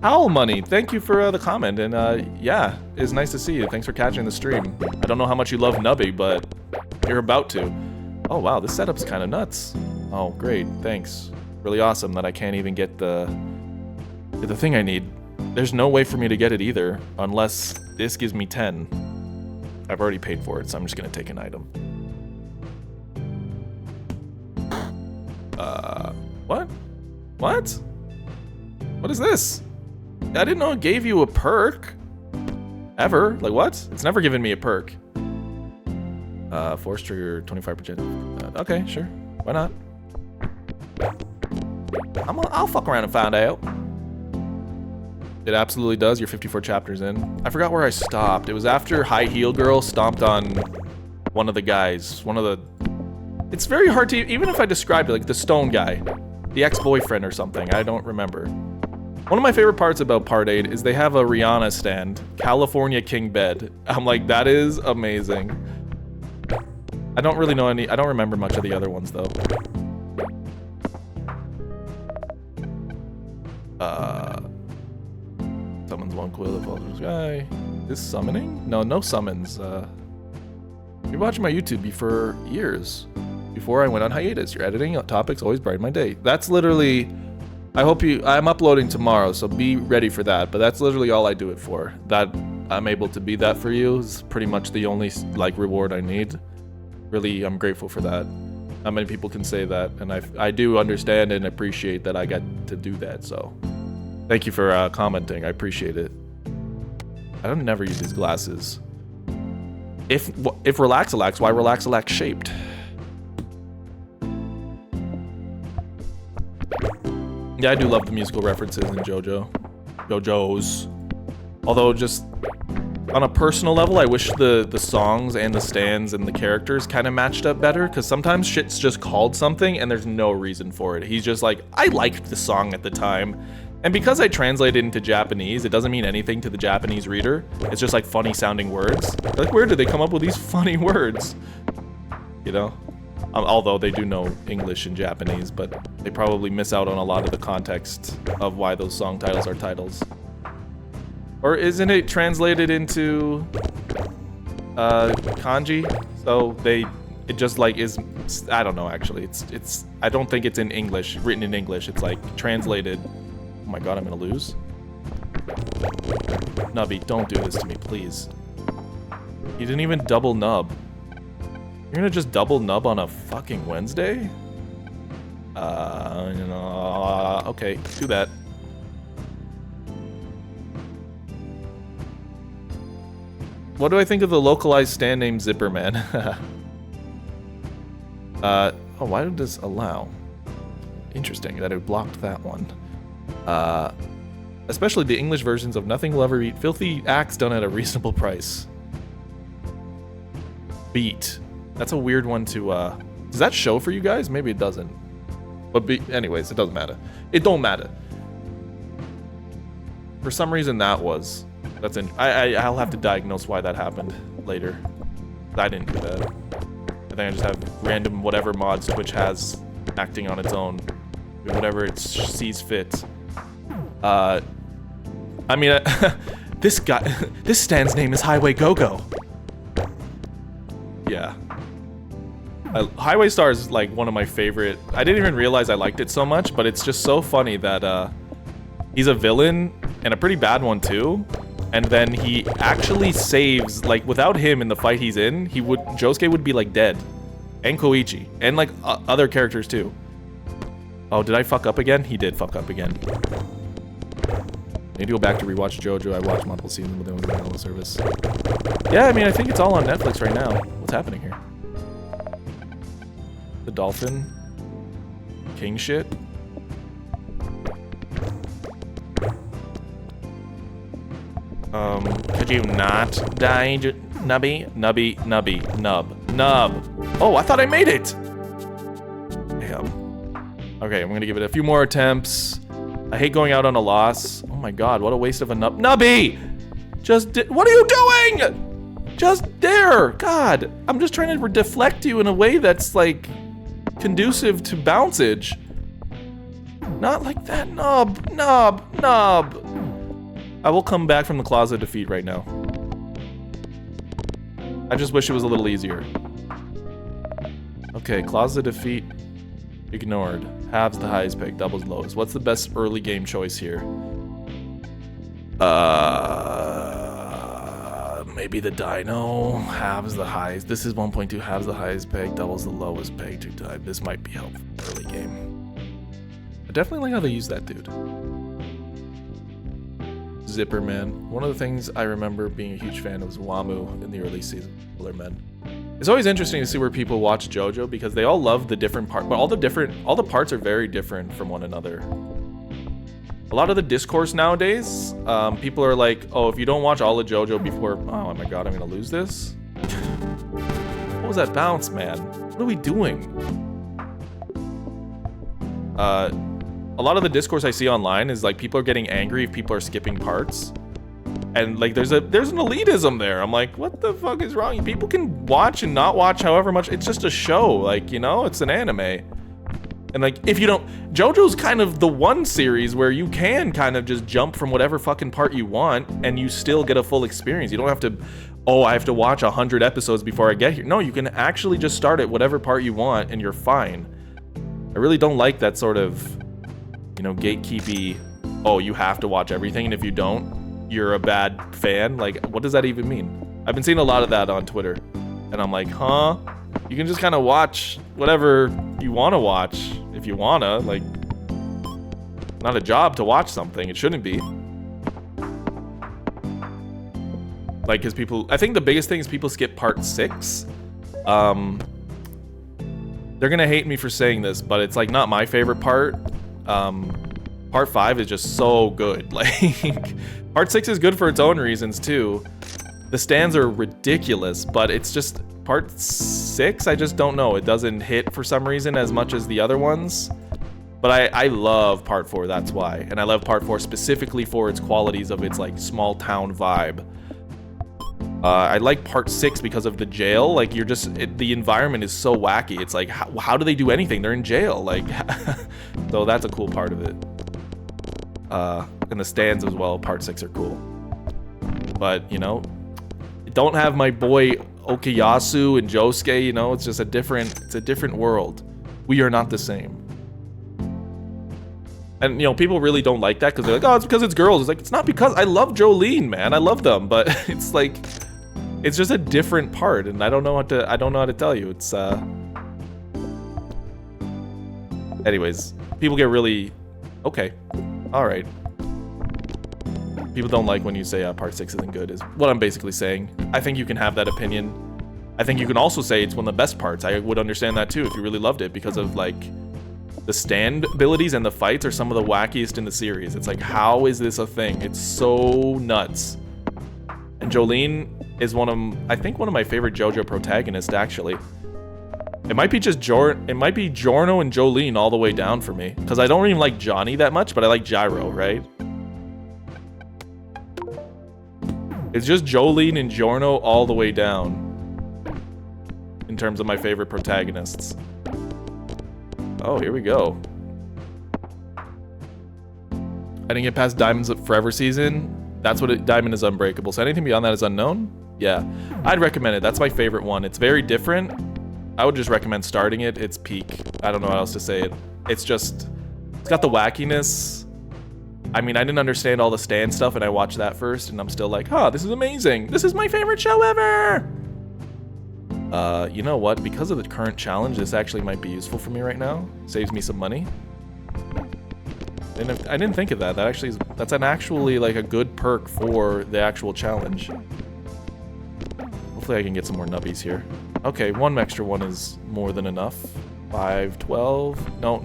Owl Money, thank you for the comment, and yeah, it's nice to see you. Thanks for catching the stream. I don't know how much you love Nubby, but you're about to. Oh wow, this setup's kind of nuts. Oh great, thanks. Really awesome that I can't even get the thing I need. There's no way for me to get it either, unless this gives me 10. I've already paid for it, so I'm just gonna take an item. What? What? What is this? I didn't know it gave you a perk. Ever. Like, what? It's never given me a perk. Force trigger 25%. Okay, sure. Why not? I'll fuck around and find out. It absolutely does. You're 54 chapters in. I forgot where I stopped. It was after High Heel Girl stomped on one of the guys. One of the... It's very hard to... Even if I described it, like the stone guy. The ex-boyfriend or something. I don't remember. One of my favorite parts about Part 8 is they have a Rihanna stand, California King Bed. I'm like, that is amazing. I don't really know any, I don't remember much of the other ones though. Summons one quill if all sky. Is summoning? No summons. You're watching my YouTube for years. Before I went on hiatus, your editing topics always brighten my day. That's literally... I'm uploading tomorrow, so be ready for that. But that's literally all I do it for. That I'm able to be that for you is pretty much the only like reward I need. Really, I'm grateful for that. Not many people can say that, and I do understand and appreciate that I got to do that. So, thank you for commenting. I appreciate it. I don't never use these glasses. If RelaxAlax, why RelaxAlax shaped? Yeah, I do love the musical references in JoJo's. Although, just on a personal level, I wish the songs and the stands and the characters kind of matched up better, because sometimes shit's just called something and there's no reason for it. He's just like, I liked the song at the time, And because I translated into Japanese, it doesn't mean anything to the Japanese reader. It's just like funny sounding words. Like, where did they come up with these funny words? You know? Although they do know English and Japanese, but they probably miss out on a lot of the context of why those song titles are titles. Or isn't it translated into kanji? So it just like is, I don't know actually. I don't think it's in English, written in English. It's like translated. Oh my god, I'm gonna lose. Nubby, don't do this to me, please. You didn't even double nub. You're gonna just double nub on a fucking Wednesday? Okay, do that. What do I think of the localized stand name Zipperman? Oh, why did this allow? Interesting that it blocked that one. Especially the English versions of Nothing Will Ever Beat Filthy Acts Done at a Reasonable Price. Beat. That's a weird one to, does that show for you guys? Maybe it doesn't. But anyways, it doesn't matter. It don't matter. For some reason that was. That's I'll have to diagnose why that happened later. I didn't do that. I think I just have random whatever mods Twitch has acting on its own. Whatever it sees fit. I mean, this stand's name is Highway Go-Go. Yeah. Highway Star is like one of my favorite. I didn't even realize I liked it so much, but it's just so funny that he's a villain and a pretty bad one too. And then he actually saves, like without him in the fight he's in, Josuke would be like dead. And Koichi. And like other characters too. Oh, did I fuck up again? He did fuck up again. I need to go back to rewatch JoJo. I watched multiple seasons with the on the service. Yeah, I mean, I think it's all on Netflix right now. What's happening here? The dolphin. King shit. Could you not die, Nubby? Nub. Oh, I thought I made it! Damn. Okay, I'm gonna give it a few more attempts. I hate going out on a loss. Oh my god, what a waste of a nub. Nubby! What are you doing? Just there! God, I'm just trying to deflect you in a way that's like conducive to bouncage. Not like that, nub. I will come back from the closet defeat right now. I just wish it was a little easier. Okay, closet defeat ignored. Halves the highest pick, doubles lows. What's the best early game choice here? Maybe the dino. Halves the highest. This is 1.2, halves the highest peg, doubles the lowest peg 2 times. This might be helpful early game. I definitely like how they use that dude. Zipper Man. One of the things I remember being a huge fan of was Wamu in the early season. Men. It's always interesting to see where people watch JoJo because they all love the different part, but all the parts are very different from one another. A lot of the discourse nowadays, people are like, "Oh, if you don't watch all of JoJo before, oh my god, I'm gonna lose this." What was that bounce, man? What are we doing? A lot of the discourse I see online is like people are getting angry if people are skipping parts. And like there's an elitism there. I'm like, what the fuck is wrong? People can watch and not watch however much. It's just a show, like, you know, it's an anime. And like if you don't, JoJo's kind of the one series where you can kind of just jump from whatever fucking part you want and you still get a full experience. You don't have to, oh, I have to watch 100 episodes before I get here. No, you can actually just start at whatever part you want and you're fine. I really don't like that sort of, you know, gatekeepy, oh, you have to watch everything, and if you don't, you're a bad fan. Like, what does that even mean? I've been seeing a lot of that on Twitter, and I'm like, huh? You can just kind of watch whatever you want to watch if you want to. Like, not a job to watch something. It shouldn't be. Like, because people, I think the biggest thing is people skip part 6. They're gonna hate me for saying this, but it's like not my favorite part. Part 5 is just so good. Like, part 6 is good for its own reasons too. The stands are ridiculous, but it's just part 6, I just don't know. It doesn't hit for some reason as much as the other ones. But I love Part 4, that's why. And I love Part 4 specifically for its qualities of its, like, small town vibe. I like Part 6 because of the jail. Like, you're just... the environment is so wacky. It's like, how do they do anything? They're in jail. Like, so that's a cool part of it. And the stands as well, Part 6 are cool. But, you know, don't have my boy Okuyasu and Josuke, you know? It's just a different world. We are not the same. And, you know, people really don't like that because they're like, oh, it's because it's girls. It's like, it's not because... I love Jolene, man. I love them. But it's like... it's just a different part, and I don't know how to tell you. It's, anyways, people get really... okay. Alright. People don't like when you say Part 6 isn't good, is what I'm basically saying. I think you can have that opinion. I think you can also say it's one of the best parts. I would understand that too if you really loved it because of, like... the stand abilities and the fights are some of the wackiest in the series. It's like, how is this a thing? It's so nuts. And Jolene is I think one of my favorite JoJo protagonists, actually. It might be just it might be Giorno and Jolene all the way down for me. Because I don't even like Johnny that much, but I like Gyro, right? It's just Jolene and Giorno all the way down. In terms of my favorite protagonists. Oh, here we go. I didn't get past Diamond's Forever season. That's what Diamond is Unbreakable. So anything beyond that is unknown? Yeah. I'd recommend it. That's my favorite one. It's very different. I would just recommend starting it. It's peak. I don't know how else to say it. It's just... it's got the wackiness. I mean, I didn't understand all the stand stuff, and I watched that first, and I'm still like, huh, this is amazing. This is my favorite show ever! You know what? Because of the current challenge, this actually might be useful for me right now. Saves me some money. I didn't think of that. That's actually like a good perk for the actual challenge. Hopefully I can get some more nubbies here. Okay, one extra one is more than enough. 5, 12. No.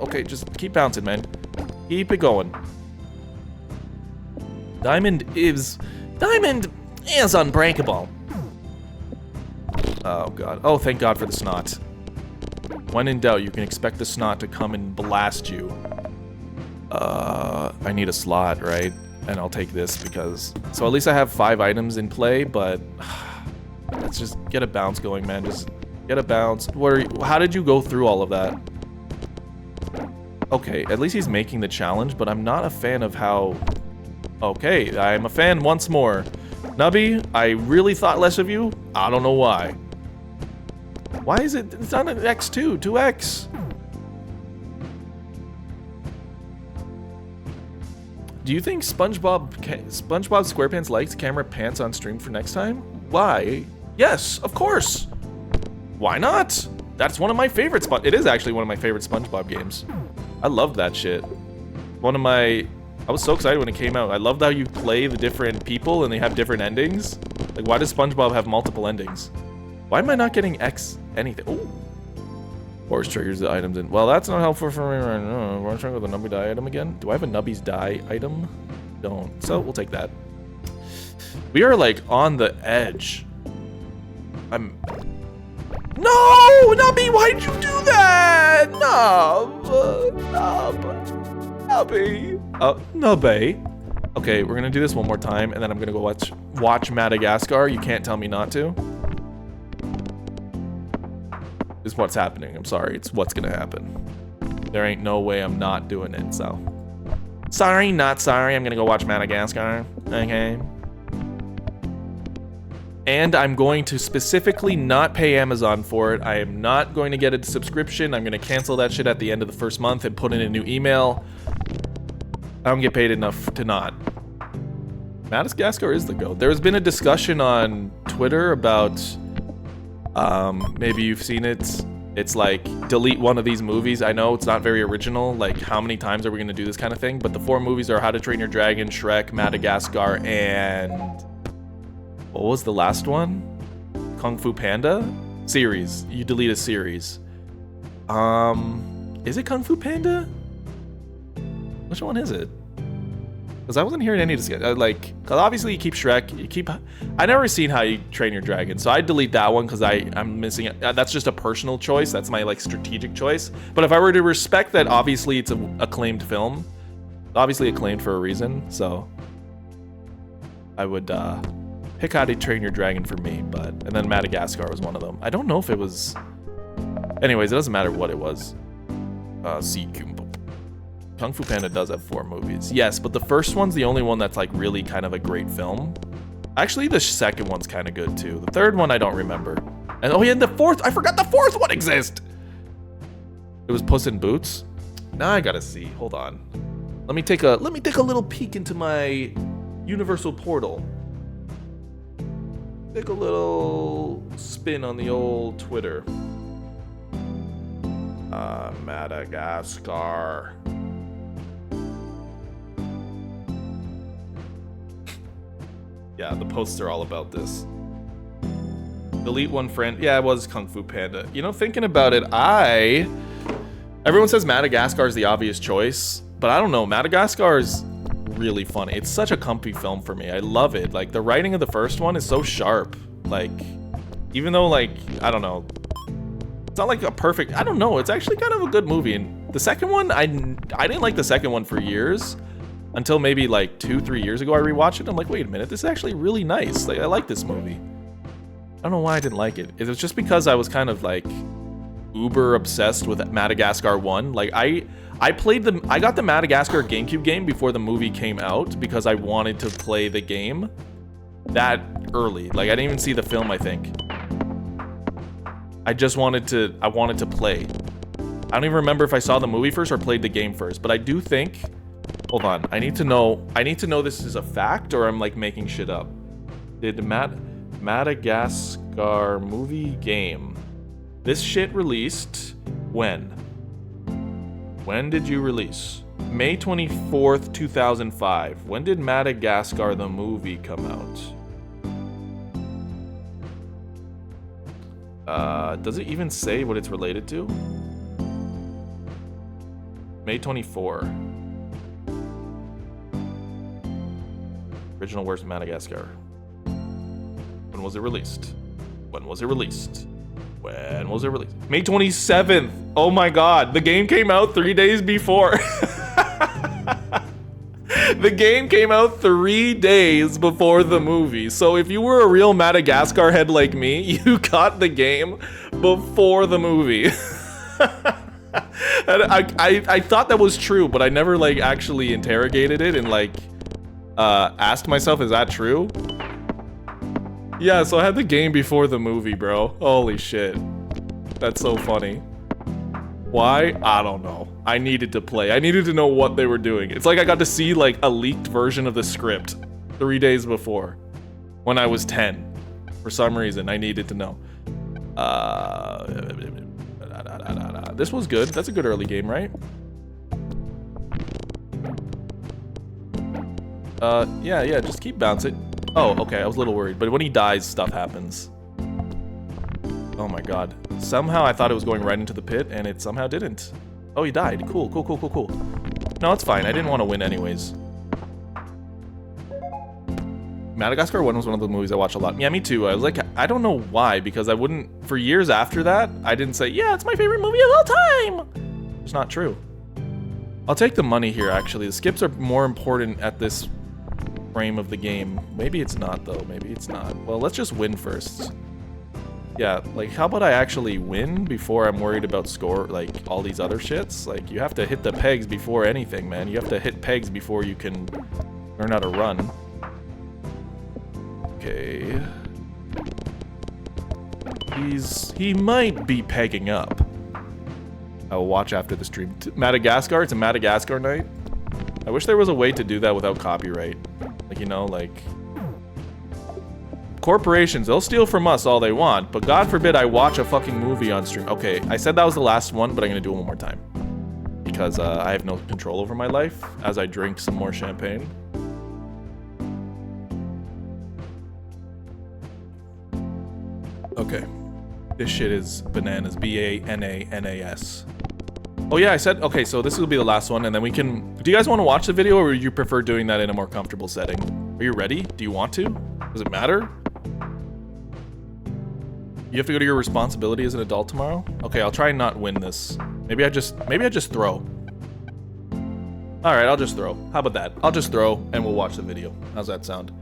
Okay, just keep bouncing, man. Keep it going. Diamond is unbreakable. Oh, God. Oh, thank God for the snot. When in doubt, you can expect the snot to come and blast you. I need a slot, right? And I'll take this because... so at least I have 5 items in play, but... let's just get a bounce going, man. Just get a bounce. How did you go through all of that? Okay, at least he's making the challenge, but I'm not a fan of how... okay, I'm a fan once more. Nubby, I really thought less of you. I don't know why. Why is it? It's on an X2, 2X. Do you think SpongeBob SquarePants likes camera pants on stream for next time? Why? Yes, of course. Why not? That's one of my favorite it is actually one of my favorite SpongeBob games. I loved that shit. I was so excited when it came out. I loved how you play the different people and they have different endings. Like, why does SpongeBob have multiple endings? Why am I not getting X anything? Ooh. Force triggers the items in. Well, that's not helpful for me right now. Want to try with the Nubby die item again? Do I have a Nubby's die item? Don't. So we'll take that. We are like on the edge. No, Nubby, why'd you do that? Nubby. Nubby. Okay, we're gonna do this one more time, and then I'm gonna go watch Madagascar. You can't tell me not to. This is what's happening. I'm sorry. It's what's gonna happen. There ain't no way I'm not doing it, so. Sorry, not sorry. I'm gonna go watch Madagascar. Okay. And I'm going to specifically not pay Amazon for it. I am not going to get a subscription. I'm gonna cancel that shit at the end of the first month and put in a new email. I don't get paid enough to not. Madagascar is the GOAT. There's been a discussion on Twitter about, maybe you've seen it. It's like, delete one of these movies. I know it's not very original. Like, how many times are we gonna do this kind of thing? But the 4 movies are How to Train Your Dragon, Shrek, Madagascar, and... what was the last one? Kung Fu Panda? Series. You delete a series. Is it Kung Fu Panda? Which one is it? Because I wasn't hearing any discussion. Like, because obviously you keep Shrek, you keep. I never seen How You Train Your Dragon, so I delete that one because I'm missing it. That's just a personal choice. That's my like strategic choice. But if I were to respect that, obviously it's an acclaimed film, obviously acclaimed for a reason. So I would pick How to Train Your Dragon for me. And then Madagascar was one of them. I don't know if it was. Anyways, it doesn't matter what it was. Kung Fu Panda does have 4 movies. Yes, but the first one's the only one that's like really kind of a great film. Actually, the second one's kind of good too. The third one I don't remember. And oh yeah, the fourth, I forgot the fourth one exists. It was Puss in Boots. Now I gotta see. Hold on. Let me take a little peek into my Universal portal. Take a little spin on the old Twitter. Madagascar. Yeah, the posts are all about this. Delete one friend. Yeah, it was Kung Fu Panda. You know, thinking about it, everyone says Madagascar is the obvious choice, but I don't know. Madagascar is really funny. It's such a comfy film for me. I love it. Like, the writing of the first one is so sharp. Like, even though, like, I don't know. It's not like a perfect, I don't know. It's actually kind of a good movie. And the second one, I didn't like the second one for years. Until maybe like 2-3 years ago, I rewatched it. I'm like, wait a minute, this is actually really nice. Like, I like this movie. I don't know why I didn't like it. It was just because I was kind of like uber obsessed with Madagascar 1. Like, I got the Madagascar GameCube game before the movie came out because I wanted to play the game that early. Like, I didn't even see the film, I think. I wanted to play. I don't even remember if I saw the movie first or played the game first, but I do think. Hold on, I need to know this is a fact or I'm like making shit up. Did Madagascar movie game? This shit released when? When did you release? May 24th, 2005. When did Madagascar the movie come out? Does it even say what it's related to? May 24. Original works of Madagascar. When was it released? When was it released? When was it released? May 27th. Oh my god. The game came out 3 days before. The game came out 3 days before the movie. So if you were a real Madagascar head like me, you got the game before the movie. And I thought that was true, but I never like actually interrogated it and like asked myself, is that true? Yeah, so I had the game before the movie, bro. Holy shit. That's so funny. Why? I don't know. I needed to play. I needed to know what they were doing. It's like I got to see like a leaked version of the script 3 days before when I was 10. For some reason, I needed to know. This was good. That's a good early game, right? Yeah, just keep bouncing. Oh, okay, I was a little worried, but when he dies, stuff happens. Oh my god. Somehow I thought it was going right into the pit, and it somehow didn't. Oh, he died. Cool. No, it's fine. I didn't want to win anyways. Madagascar 1 was one of the movies I watched a lot. Yeah, me too. I was like, I don't know why, because I wouldn't, for years after that, I didn't say, yeah, it's my favorite movie of all time. It's not true. I'll take the money here, actually. The skips are more important at this frame of the game. Maybe it's not, though. Maybe it's not. Well, let's just win first. Yeah, like, how about I actually win before I'm worried about score, like, all these other shits? Like, you have to hit the pegs before anything, man. You have to hit pegs before you can learn how to run. Okay. He might be pegging up. I will watch after the stream. Madagascar? It's a Madagascar night? I wish there was a way to do that without copyright. Like, you know, like... Corporations, they'll steal from us all they want, but God forbid I watch a fucking movie on stream. Okay, I said that was the last one, but I'm gonna do it one more time. Because I have no control over my life as I drink some more champagne. Okay. This shit is bananas. B-A-N-A-N-A-S. Oh yeah, I said, okay, so this will be the last one, and then we can... Do you guys want to watch the video, or would you prefer doing that in a more comfortable setting? Are you ready? Do you want to? Does it matter? You have to go to your responsibility as an adult tomorrow? Okay, I'll try and not win this. Maybe I just throw. Alright, I'll just throw. How about that? I'll just throw, and we'll watch the video. How's that sound?